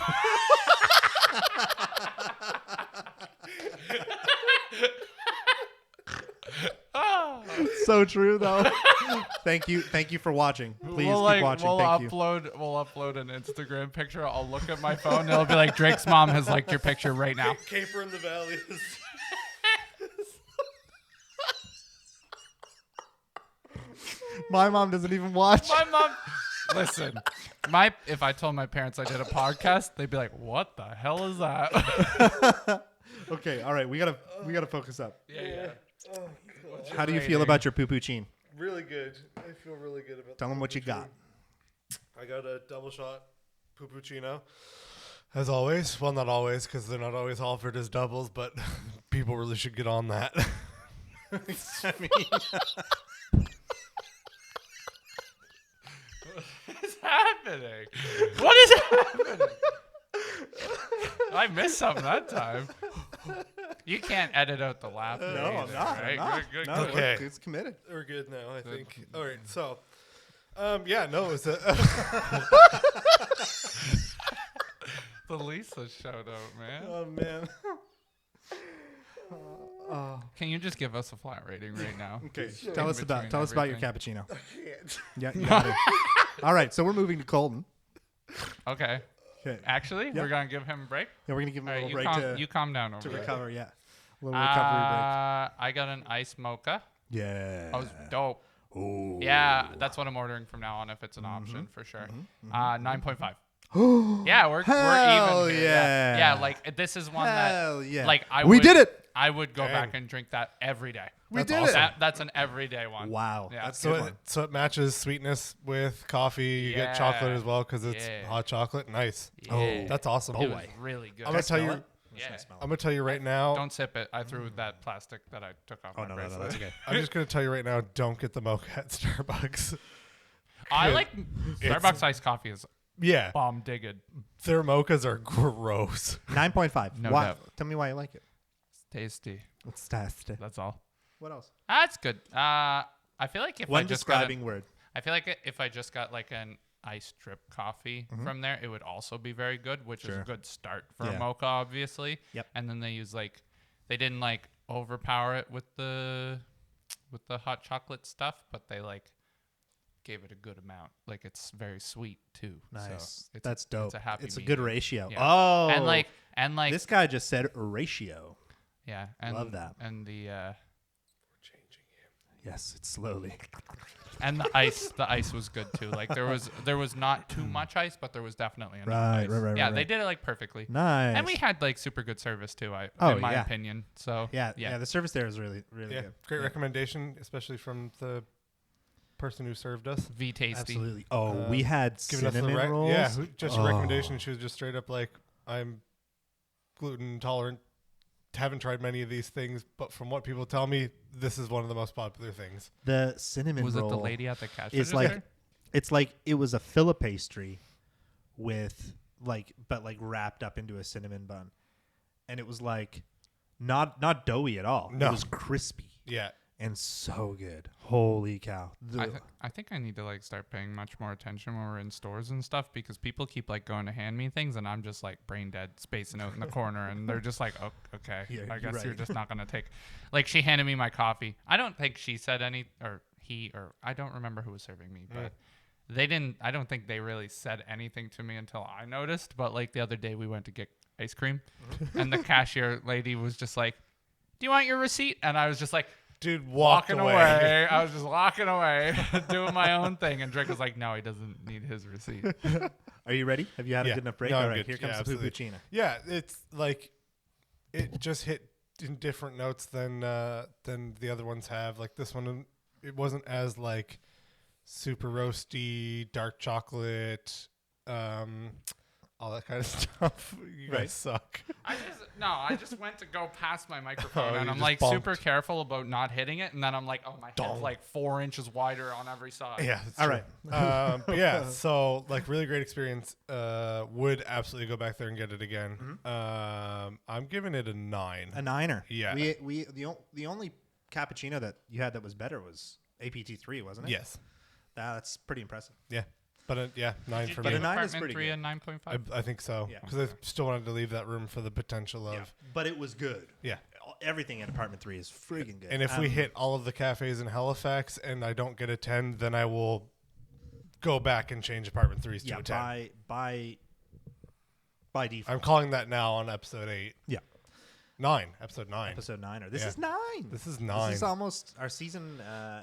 A: So true though. Thank you for watching. Please keep watching. Thank you.
C: We'll upload an Instagram picture. I'll look at my phone. And it'll be like Drake's mom has liked your picture right now.
B: Caper in the Valley.
A: My mom doesn't even watch.
C: My mom. Listen, if I told my parents I did a podcast, they'd be like, "What the hell is that?"
A: Okay, all right, we gotta focus up.
C: Yeah.
A: How do you feel about your poo-poo-cheen?
B: Really good. I feel really good about.
A: Tell them what you got.
B: I got a double shot puppuccino. As always. Well, not always, because they're not always offered as doubles, but people really should get on that.
A: I mean,
C: What is happening? What is happening? I missed something that time. You can't edit out the laugh.
A: no,
C: either,
A: I'm not.
C: right?
A: I'm not.
C: Good.
A: No,
B: Okay.
A: it's committed.
B: We're good now, I think. All right, so, yeah, no, it was a
C: The Lisa shout out, man.
A: Oh man.
C: Can you just give us a flat rating right now?
A: Okay.
C: In
A: Tell us about your
C: everything.
A: cappuccino. Yeah, you got it. All right, so we're moving to Colton.
C: Okay.
A: Okay.
C: Actually,
A: Yep.
C: we're gonna give him a break.
A: Yeah, we're gonna give him
C: All
A: a
C: right,
A: little break
C: you calm down over
A: to
C: there.
A: recover. Yeah, a little recovery
C: I got an iced mocha.
A: break. Yeah.
C: That was dope.
A: Ooh.
C: Yeah, that's what I'm ordering from now on if it's an option for sure. 9.5. Yeah, we're
A: Hell
C: even. Here.
A: yeah.
C: Yeah, like this is one
A: Hell
C: that
A: yeah.
C: like
A: We did it.
C: I would go
B: Dang.
C: back and drink that every day.
A: We
B: That's
A: did
B: awesome.
A: it.
C: That's an everyday one.
A: Wow.
C: Yeah.
A: That's a
B: so
A: good
B: it,
A: one.
B: so it matches sweetness with coffee. You get chocolate
C: Yeah.
B: as well because it's
C: Yeah.
B: hot chocolate. Nice.
C: Yeah.
B: That's awesome.
C: It was really good.
B: I'm gonna tell you.
A: Smell it?
C: Yeah.
B: I'm gonna tell you right now.
C: Don't sip it. I threw that plastic that I took off
A: Oh
C: my
A: no,
C: bracelet.
A: that's okay.
B: I'm just gonna tell you right now. Don't get the mocha at Starbucks.
C: I like
B: It's-
C: Starbucks iced coffee is
B: Yeah,
C: bomb digged.
B: their mochas are gross.
A: 9.5.
C: No
A: why?
C: doubt.
A: Tell me why you like it.
C: It's tasty.
A: It's tasty.
C: That's all.
A: What else?
C: That's good. I feel like if I
A: One
C: just got
A: describing word.
C: I feel like if I just got like an iced drip coffee from there, it would also be very good, which is
A: Sure.
C: a good start for
A: Yeah.
C: a mocha, obviously.
A: Yep.
C: And then they use they didn't like overpower it with the hot chocolate stuff, but they like gave it a good amount. Like it's very sweet too.
A: Nice.
C: So it's
A: That's dope.
C: It's a happy.
A: It's a good
C: medium.
A: ratio.
C: Yeah.
A: Oh.
C: And like
A: this guy just said ratio.
C: yeah. And,
A: Love that.
C: And the
A: Yes, it's slowly.
C: and the ice was good too. Like there was not too much ice, but there was definitely enough
A: Right,
C: ice.
A: right,
C: Yeah,
A: right,
C: they
A: right.
C: did it like perfectly.
A: Nice.
C: And we had like super good service too,
A: Oh,
C: in my
A: yeah.
C: opinion. So
A: yeah. The service there is really, really
B: Yeah,
A: good.
B: great recommendation, especially from the person who served us.
C: V tasty.
A: Absolutely. Oh,
B: Uh,
A: we had
B: Giving us the
A: cinnamon rolls.
B: yeah, just a
A: Oh.
B: recommendation. She was just straight up like, I'm gluten intolerant. Haven't tried many of these things, but from what people tell me, this is one of the most popular things.
A: The cinnamon
C: Was
A: roll
C: it the lady at the cash
A: is
C: register?
A: like, it's like it was a filler pastry with but wrapped up into a cinnamon bun, and it was like not doughy at all.
B: No.
A: It was crispy
B: Yeah,
A: and so good. Holy cow!
C: I think I need to like start paying much more attention when we're in stores and stuff because people keep like going to hand me things and I'm just like brain dead spacing out in the corner and they're just like, oh, okay,
A: Yeah,
C: I
A: you're
C: guess you're
A: right.
C: just not gonna take. Like she handed me my coffee. I don't think she said any or he or I don't remember who was serving me, but they didn't. I don't think they really said anything to me until I noticed. But like the other day we went to get ice cream and the cashier lady was just like, "Do you want your receipt?" And I was just like.
B: dude, walked
C: Walking away. I was just walking away, doing my own thing. And Drake was like, no, he doesn't need his receipt.
A: Are you ready? Have you had a
B: Yeah.
A: good enough break?
B: No,
A: All
B: I'm
A: right,
B: good.
A: here comes
B: Yeah,
A: the
B: absolutely.
A: puppuccino.
B: Yeah, it's like it just hit in different notes than the other ones have. Like this one, it wasn't as like super roasty, dark chocolate, all that kind of stuff. You
A: Right.
B: guys suck.
C: I just went to go past my microphone
B: Oh,
C: and
B: you
C: I'm
B: just
C: like
B: bumped.
C: super careful about not hitting it. And then I'm like, oh, my head's
B: Dong.
C: like 4 inches wider on every side.
B: Yeah. That's
A: All
B: true.
A: right.
B: But yeah, so like really great experience. Would absolutely go back there and get it again. I'm giving it a 9.
A: A niner.
B: Yeah.
A: The only cappuccino that you had that was better was APT3, wasn't it?
B: Yes.
A: That's pretty impressive.
B: Yeah. But yeah, 9 for
A: But
B: me.
A: a 9 is
C: apartment
A: pretty
C: 3
A: good.
C: and 9.5.
B: I think so
A: Yeah.
B: because I still wanted to leave that room for the potential of
A: Yeah. But it was good.
B: yeah.
A: Everything in apartment 3 is freaking good.
B: And if we hit all of the cafes in Halifax and I don't get a 10, then I will go back and change apartment 3s to a 10.
A: by default.
B: I'm calling that now on episode 8.
A: Yeah.
B: 9. Episode 9.
A: Episode 9. Or this
B: Yeah.
A: is 9.
B: This is 9.
A: This is almost our season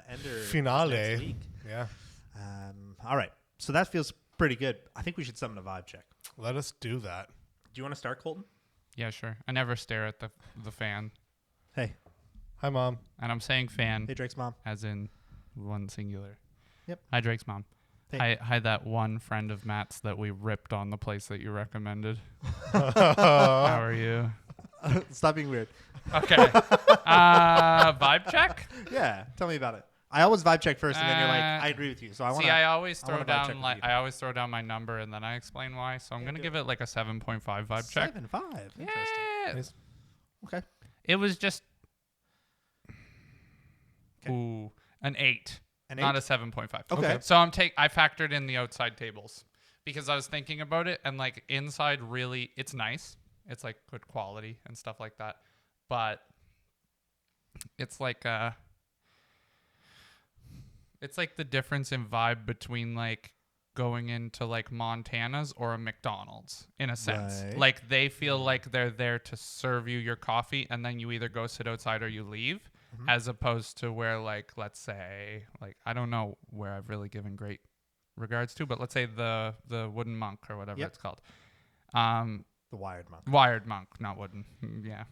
A: ender.
B: Finale.
A: Next week.
B: Yeah.
A: All right. So that feels pretty good. I think we should summon a vibe check.
B: Let us do that.
A: Do you want to start, Colton?
C: Yeah, sure. I never stare at the fan.
A: Hey.
B: Hi, Mom.
C: And I'm saying fan
A: Hey, Drake's mom.
C: as in one singular.
A: Yep.
C: Hi, Drake's mom.
A: Hey.
C: Hi, that one friend of Matt's that we ripped on the place that you recommended.
B: Oh.
C: How are you?
A: Stop being weird.
C: Okay. Vibe check?
A: Yeah. Tell me about it. I always vibe check first, and then you're like,
C: Uh,
A: I agree with you. So I want
C: See, I always
A: I
C: throw
A: wanna vibe check
C: down
A: with
C: like
A: you.
C: I always throw down my number and then I explain why. So I'm gonna
A: do
C: give it like a 7.5 vibe check.
A: 7.5. Interesting.
C: Yeah.
B: Nice.
A: Okay.
C: It was just
A: Okay.
C: ooh, an 8.
A: An
C: Not
A: 8?
C: a 7.5.
A: Okay.
C: So I factored in the outside tables because I was thinking about it and like inside really it's nice. It's like good quality and stuff like that. But it's like the difference in vibe between like going into like Montana's or a McDonald's in a sense.
A: Right.
C: Like they feel like they're there to serve you your coffee and then you either go sit outside or you leave.
A: Mm-hmm.
C: As opposed to where like let's say like I don't know where I've really given great regards to, but let's say the wooden monk or whatever
A: Yep.
C: it's called.
A: The wired monk.
C: Wired monk, not wooden. Yeah.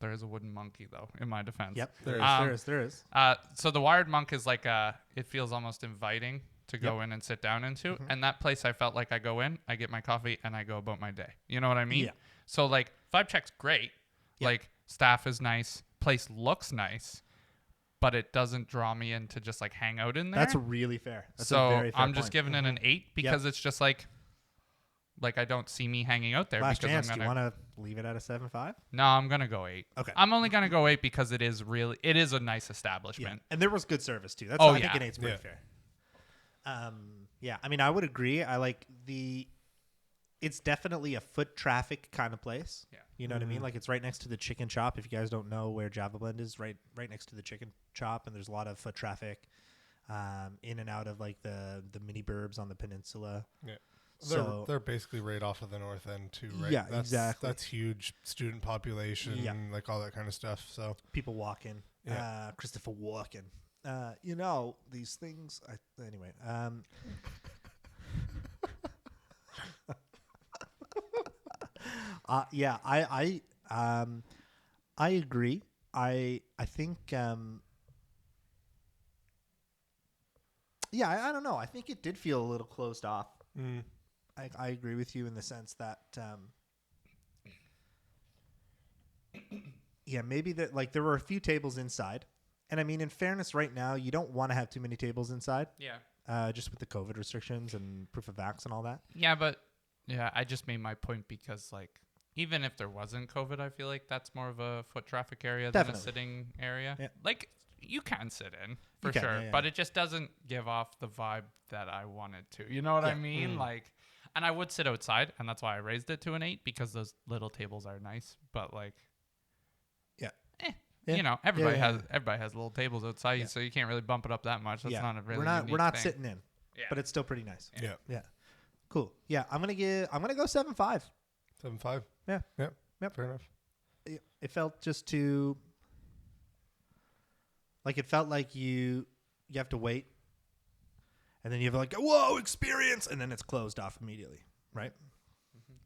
C: There is a wooden monkey though, in my defense.
A: Yep. There is.
C: So the wired monk is like it feels almost inviting to go in and sit down into.
A: Mm-hmm.
C: And that place I felt like I go in, I get my coffee and I go about my day. You know what I mean?
A: Yeah.
C: So like vibe check's great.
A: Yep.
C: Like staff is nice, place looks nice, but it doesn't draw me in to just like hang out in there.
A: That's really fair. That's a
C: so
A: very fair
C: I'm just
A: point.
C: giving it an 8 because it's just like I don't see me hanging out there.
A: Last
C: because
A: chance.
C: I'm
A: Do you
C: gonna,
A: want to leave it at a 7.5?
C: No, I'm gonna go 8.
A: Okay.
C: I'm only gonna go 8 because it is a nice
A: Yeah.
C: establishment.
A: And there was good service too. That's
C: Oh,
A: why I think
C: yeah.
A: an 8's pretty
B: Yeah.
A: fair. Yeah. I mean, I would agree. I like it's definitely a foot traffic kind of place.
C: Yeah.
A: You know what I mean? Like it's right next to the chicken shop. If you guys don't know where Java Blend is, right next to the chicken shop, and there's a lot of foot traffic in and out of like the mini burbs on the peninsula.
B: Yeah.
A: So
B: They're basically right off of the north end too, right?
A: Yeah, exactly.
B: That's huge student population,
A: Yeah.
B: like all that kind of stuff. So
A: people walking.
B: Yeah.
A: Christopher walking. These things. Anyway. Yeah, I agree. I think I don't know. I think it did feel a little closed off. I agree with you in the sense that maybe that like there were a few tables inside. And I mean, in fairness, right now you don't want to have too many tables inside.
C: Yeah.
A: Just with the COVID restrictions and proof of vax and all that.
C: Yeah, but I just made my point because like even if there wasn't COVID, I feel like that's more of a foot traffic area than a
A: Definitely.
C: sitting area.
A: Yeah.
C: Like you can sit in for
A: You can,
C: sure,
A: yeah.
C: but it just doesn't give off the vibe that I wanted to. You know what I
A: Yeah.
C: mean? Like, and I would sit outside, and that's why I raised it to an 8 because those little tables are nice. But like,
A: Yeah.
C: you
A: Yeah.
C: know, everybody
A: Yeah.
C: has little tables outside,
A: Yeah.
C: so you can't really bump it up that much. That's not a really
A: we're not
C: unique thing.
A: sitting in,
C: Yeah.
A: but it's still pretty nice.
B: yeah,
A: Yeah. Cool. Yeah, I'm gonna go 7.5.
B: 7.5.
A: Yeah.
B: Yep.
A: Yep.
B: Fair enough.
A: It felt just too like it felt like you have to wait, and then you have like whoa experience, and then it's closed off immediately, right?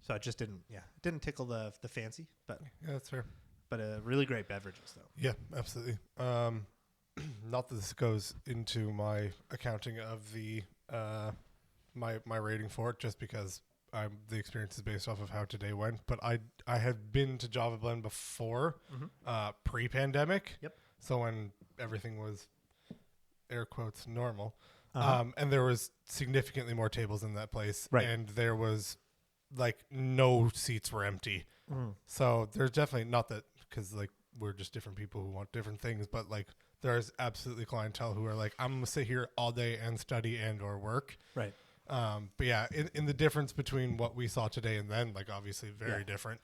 A: So it just didn't it didn't tickle the fancy, but
B: Yeah, that's fair.
A: really great beverages though.
B: Yeah, absolutely. Not that this goes into my accounting of the my rating for it, just because the experience is based off of how today went. But I have been to Java Blend before, pre-pandemic.
A: Yep.
B: So when everything was air quotes normal,
A: Uh-huh.
B: and there was significantly more tables in that place,
A: Right.
B: and there was like no seats were empty.
A: Mhm.
B: So there's definitely not that because like we're just different people who want different things, but like there's absolutely clientele who are like, I'm gonna sit here all day and study and or work.
A: Right.
B: But yeah, in the difference between what we saw today and then, like obviously very different.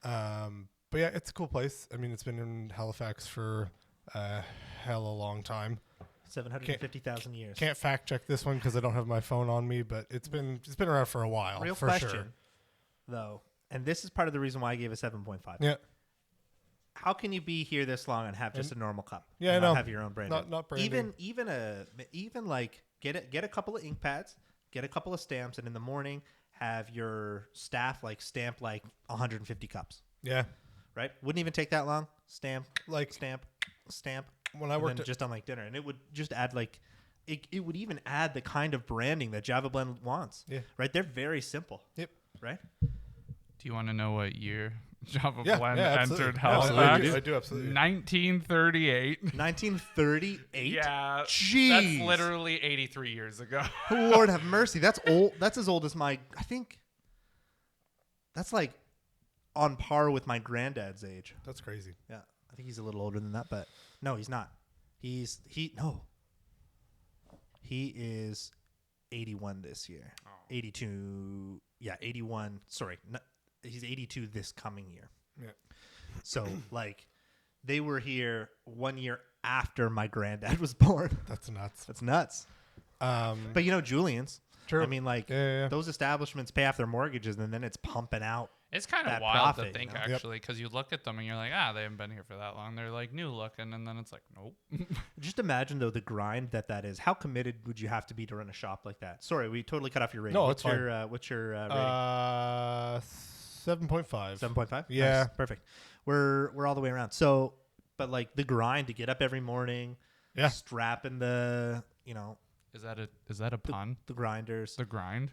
B: But yeah, it's a cool place. I mean, it's been in Halifax for a hell a long time.
A: 750,000 years.
B: Can't fact check this one because I don't have my phone on me, but it's been around for a while.
A: Real
B: for
A: question,
B: sure.
A: though, and this is part of the reason why I gave a 7.5.
B: Yeah.
A: How can you be here this long and have just a normal cup?
B: Yeah,
A: and
B: I
A: not
B: know.
A: have your own branding.
B: Not branding.
A: Even like get a couple of ink pads, get a couple of stamps, and in the morning have your staff like stamp like 150 cups.
B: Yeah.
A: Right? Wouldn't even take that long. Stamp,
B: Like
A: stamp.
B: when I worked
A: just on like dinner, and it would just add like it would even add the kind of branding that Java Blend wants.
B: Yeah.
A: Right? They're very simple.
B: Yep.
A: Right?
C: Do you want to know what year Java
B: Yeah,
C: Blend
B: absolutely.
C: entered
B: No,
C: Halifax?
B: I do absolutely.
C: 1938.
A: 1938.
C: Yeah.
A: Jeez.
C: That's literally 83 years ago.
A: Lord have mercy. That's old. That's as old as my. I think. That's like on par with my granddad's age.
B: That's crazy.
A: Yeah, I think he's a little older than that, but no, he's not. He is 81 this year.
C: Oh.
A: 82. Yeah, 81. Sorry, he's 82 this coming year.
B: Yeah.
A: So like, they were here 1 year after my granddad was born.
B: That's nuts.
A: That's nuts. But Julian's.
B: True.
A: I mean, like
B: Yeah.
A: those establishments pay off their mortgages, and then it's pumping out.
C: It's kind of
A: That
C: wild
A: profit,
C: to think,
A: you know?
B: Yep.
C: actually, because you look at them and you're like, they haven't been here for that long. They're like new looking, and then it's like, nope.
A: Just imagine though the grind that is. How committed would you have to be to run a shop like that? Sorry, we totally cut off your rating.
B: No,
A: what's
B: it's
A: your what's your rating?
B: 7.5.
A: 7.5.
B: Yeah.
A: Nice. Perfect. We're all the way around. So, but like the grind to get up every morning,
B: Yeah.
A: strapping the
C: Is that a pun?
A: the grinders.
C: The grind?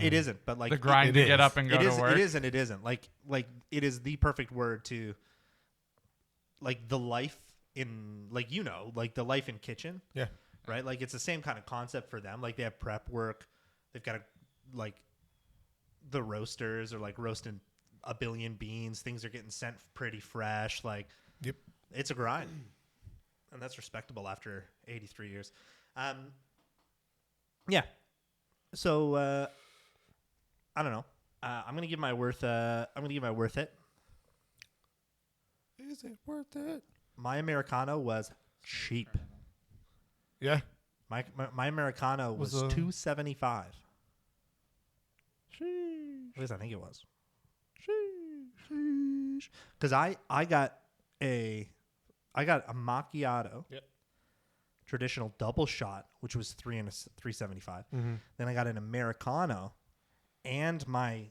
A: It isn't, but like
C: The grind
B: it
C: to get
B: is.
C: up and go
A: it is.
C: to work?
A: It is and it isn't. Like it is the perfect word to like the life in like like the life in kitchen.
B: Yeah.
A: Right? Like it's the same kind of concept for them. Like they have prep work. They've got like the roasters are like roasting a billion beans. Things are getting sent pretty fresh. Like
B: Yep.
A: it's a grind. And that's respectable after 83 years. Yeah. So I don't know. I'm gonna give my worth. I'm gonna give my worth it.
B: Is it worth it?
A: My Americano was cheap.
B: Yeah.
A: My Americano was
B: Was,
A: $2.75.
B: Sheesh.
A: At least I think it was. Because I got a macchiato.
B: Yep.
A: Traditional double shot, which was $3.75.
B: Mm-hmm.
A: Then I got an Americano and my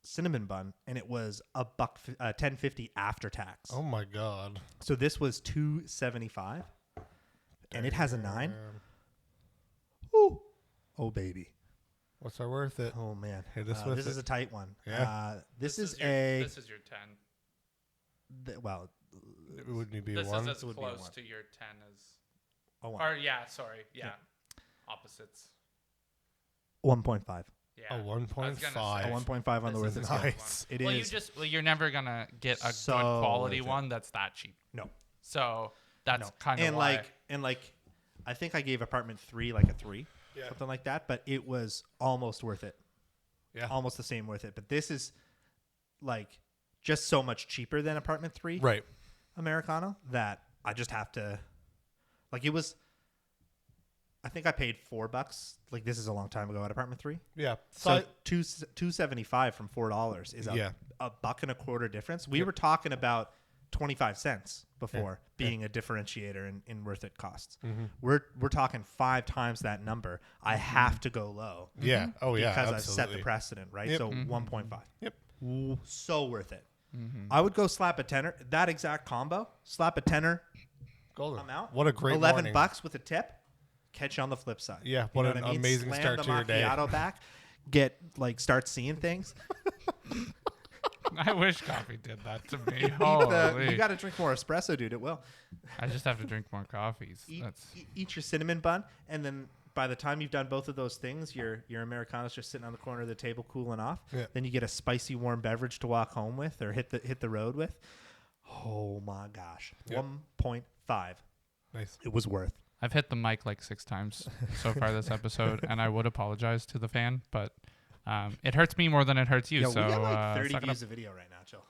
A: cinnamon bun, and it was $10.50 after tax.
B: Oh my God.
A: So this was $2.75, and it has a 9.
B: Damn.
A: Ooh. Oh baby.
B: What's our worth it?
A: Oh man.
B: Hit us with
A: This is
B: it.
A: a tight one.
B: Yeah.
A: This is
C: This is your 10.
A: well.
B: It wouldn't be
C: This
B: one.
C: is as
A: would be a
C: close
A: 1.
C: to your 10 as.
A: A 1.
C: Or yeah, sorry, yeah. Opposites.
A: 1.5.
C: Yeah.
B: A
C: I was gonna
B: 1.5.
C: say,
A: A 1.5 on the
C: this
A: worth
C: is
A: it
C: a
A: scale.
C: good
B: Nice.
A: It
C: well,
A: is.
C: you're never gonna get a
A: So
C: good quality
A: worth it.
C: one that's that cheap.
A: No.
C: So that's
A: No.
C: kind of
A: And
C: why.
A: I think I gave apartment 3 like a 3.
B: Yeah.
A: Something like that, but it was almost worth it.
B: Yeah.
A: Almost the same worth it. But this is like just so much cheaper than apartment 3
B: Right.
A: Americano that I just have to like it was I think I paid $4. Like this is a long time ago at apartment 3.
B: Yeah.
A: So $2.75 from $4 is
B: Yeah.
A: a $1.25 difference. We
B: Yep.
A: were talking about 25 cents before being a differentiator in worth it costs.
B: Mm-hmm.
A: We're talking 5 times that number. I have to go low.
B: Yeah. Oh yeah.
A: Because
B: absolutely.
A: I've set the precedent, right?
B: Yep.
A: So 1.5.
B: Yep.
A: So worth it. I would go slap a tenner. That exact combo, slap a tenner,
B: Golden.
A: I'm out.
B: What a great morning.
A: $11 with a tip. Catch you on the flip side.
B: Yeah,
A: You
B: what
A: know
B: an
A: I mean?
B: amazing
A: Slam
B: start
A: the
B: to your day.
A: macchiato back. Start seeing things.
C: I wish coffee did that to me.
A: You
C: Holy.
A: got to drink more espresso, dude. It will.
C: I just have to drink more coffees.
A: Eat your cinnamon bun, and then by the time you've done both of those things, your Americano's just sitting on the corner of the table cooling off.
B: Yeah.
A: Then you get a spicy warm beverage to walk home with or hit the road with. Oh my gosh.
B: Yep.
A: 1.5.
B: Nice.
A: It was worth.
C: I've hit the mic like 6 times so far this episode, and I would apologize to the fan, but it hurts me more than it hurts you.
A: Yo,
C: so
A: we got like 30
C: suck it up.
A: views a video right now, chill.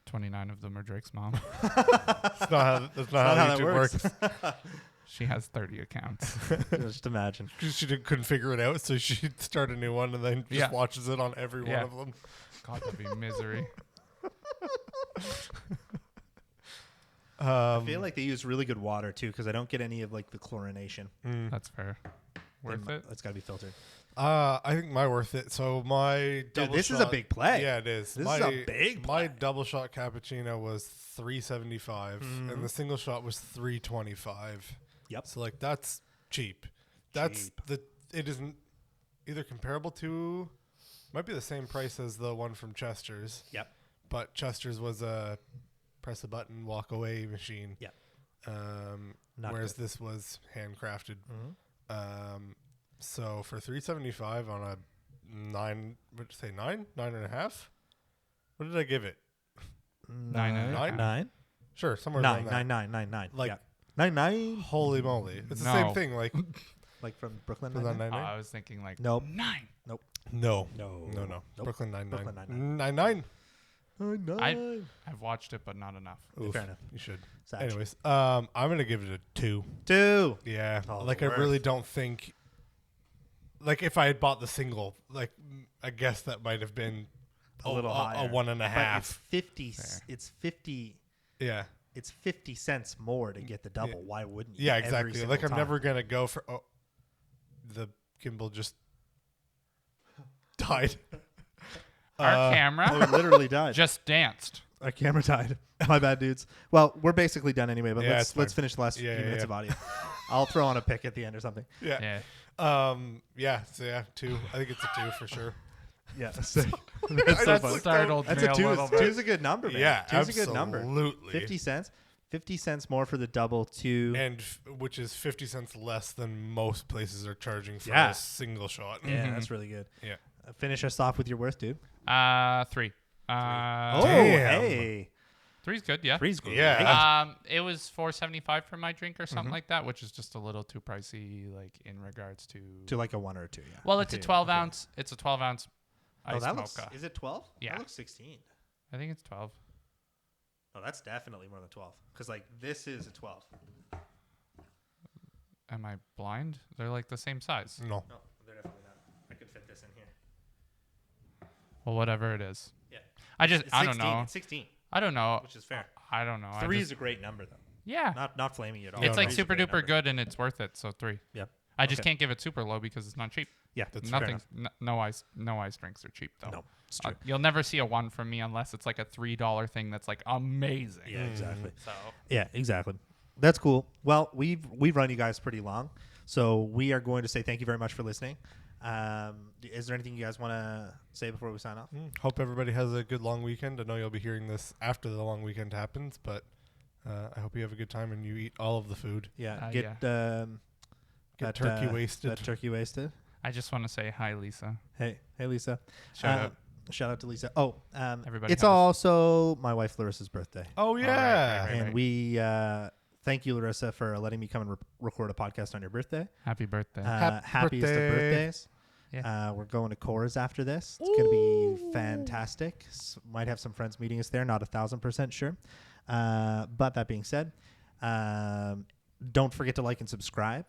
C: 29 of them are Drake's mom.
B: That's not how YouTube works.
C: She has 30 accounts.
A: Just imagine.
B: She couldn't figure it out, so she'd start a new one and then just watches it on every one of them.
C: God, that'd be misery.
A: I feel like they use really good water too, because I don't get any of like the chlorination.
C: That's fair. Worth it?
A: It's got to be filtered.
B: I think my worth it. So my
A: Dude,
B: double
A: this
B: shot,
A: is a big play.
B: Yeah, it is.
A: This is a big
B: My
A: play.
B: double shot cappuccino was $3.75, and the single shot was $3.25.
A: Yep.
B: So like that's cheap. That's it isn't either comparable to, might be the same price as the one from Chester's.
A: Yep.
B: But Chester's was a press a button, walk away machine.
A: Yep.
B: Whereas
A: good. Mm-hmm.
B: this was handcrafted. So for $3.75 on a 9, what'd you say, 9.5? What did I give it?
C: 9.5.
A: 9?
B: Sure, somewhere
A: Nine.
B: around that.
A: 9.
B: Like-
A: Yeah. 9.
B: Holy moly! It's the
C: No.
B: same thing. Like
A: Like from Brooklyn
B: was that
A: 9.
B: 9.9?
C: I was thinking like
A: Nope.
C: 9.
B: No.
A: No.
B: No.
A: Nope.
B: Brooklyn 9.9.
A: Brooklyn
B: 9.9.
A: 9.
C: I've watched it, but not enough.
B: Oof,
A: Fair enough.
B: you should.
A: Satch.
B: Anyways, I'm gonna give it a 2.
A: 2.
B: Yeah,
A: Oh,
B: like I
A: worth.
B: really don't think. Like if I had bought the single, like I guess that might have been
A: A little higher.
B: a 1.5.
A: But it's 50.
C: Fair.
A: It's 50.
B: Yeah,
A: It's 50 cents more to get the double. Why wouldn't you?
B: yeah,
A: Every
B: exactly.
A: single
B: Like I'm
A: time?
B: never gonna go for. Oh, the gimbal just died.
C: Our
A: Oh,
C: camera
A: it literally died.
C: just danced.
A: Our camera died. My bad, dudes. Well, we're basically done anyway, but
B: Yeah,
A: let's
B: it's fine.
A: finish the last
B: Yeah,
A: few
B: yeah,
A: minutes
B: yeah.
A: of audio. I'll throw on a pick at the end or something.
B: Yeah.
C: Yeah.
B: Yeah. So yeah, 2. I think it's a 2 for sure.
A: Yeah. That's so
B: That's
A: funny.
C: Startled
A: That's
C: me
A: a
C: a
A: 2.
C: little bit.
A: Two's a good number, man.
B: Yeah,
A: Two's a good number.
B: absolutely.
A: 50 cents. 50 cents more for the double 2.
B: And which is 50 cents less than most places are charging for
A: Yeah.
B: a single shot.
A: Yeah,
C: Mhm.
A: that's really good.
B: Yeah.
A: Finish us off with your worth, dude.
C: 3.
A: Oh,
B: Damn.
A: hey.
C: 3's good, yeah.
A: 3's great.
B: Yeah.
C: It was $4.75 for my drink or something like that, which is just a little too pricey, like in regards to.
A: To like a 1 or a 2, yeah.
C: Well, it's a
A: Okay,
C: 12
A: okay.
C: ounce. It's a 12 ounce
A: Oh,
C: iced
A: that looks.
C: mocha.
A: Is it 12?
C: Yeah.
A: That looks 16.
C: I think it's 12.
A: Oh, that's definitely more than 12. Because like this is a 12.
C: Am I blind? They're like the same size.
B: No.
A: No, they're definitely not. I could fit this in here.
C: Well, whatever it is.
A: Yeah.
C: I just,
A: It's
C: I don't
A: 16.
C: know.
A: It's 16,
C: I don't know.
A: which is fair.
C: I don't know.
A: 3 is a great number though.
C: Yeah.
A: Not flaming you at all.
C: It's like
A: Three's a
C: super
A: great
C: duper
A: number.
C: good and it's worth it. So 3.
A: Yep.
C: I just
A: Okay.
C: can't give it super low because it's not cheap.
A: Yeah, that's fair
C: Nothing.
A: enough.
C: No ice drinks are cheap though.
A: No, it's true.
C: You'll never see a 1 from me unless it's like a $3 thing that's like amazing.
A: Yeah, exactly.
C: So
A: Yeah, exactly. That's cool. Well, we've run you guys pretty long, so we are going to say thank you very much for listening. Is there anything you guys want to say before we sign off?
B: Hope everybody has a good long weekend. I know you'll be hearing this after the long weekend happens, but I hope you have a good time and you eat all of the food.
A: Yeah,
B: Get
A: that,
B: turkey wasted.
A: That turkey wasted.
C: I just want to say hi, Lisa.
A: Hey, Lisa.
C: Shout out.
A: Shout out to Lisa. Oh,
C: Everybody
A: it's
C: has-
A: also my wife Larissa's birthday,
B: Oh yeah.
C: right.
A: and we thank you, Larissa, for letting me come and record a podcast on your birthday.
C: Happy birthday.
B: Happy
A: Happiest of
B: birthday.
A: birthdays.
C: Yeah.
A: We're going to Coors after this. It's going to be fantastic. Might have some friends meeting us there. Not 1,000% sure. But that being said, don't forget to like and subscribe.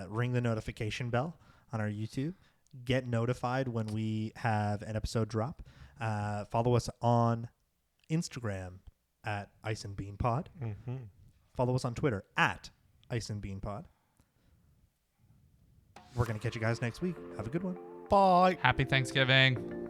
A: Ring the notification bell on our YouTube. Get notified when we have an episode drop. Follow us on Instagram at Ice and Bean Pod.
B: Mm-hmm.
A: Follow us on Twitter at Ice and Bean Pod. We're going to catch you guys next week. Have a good one.
B: Bye.
C: Happy Thanksgiving.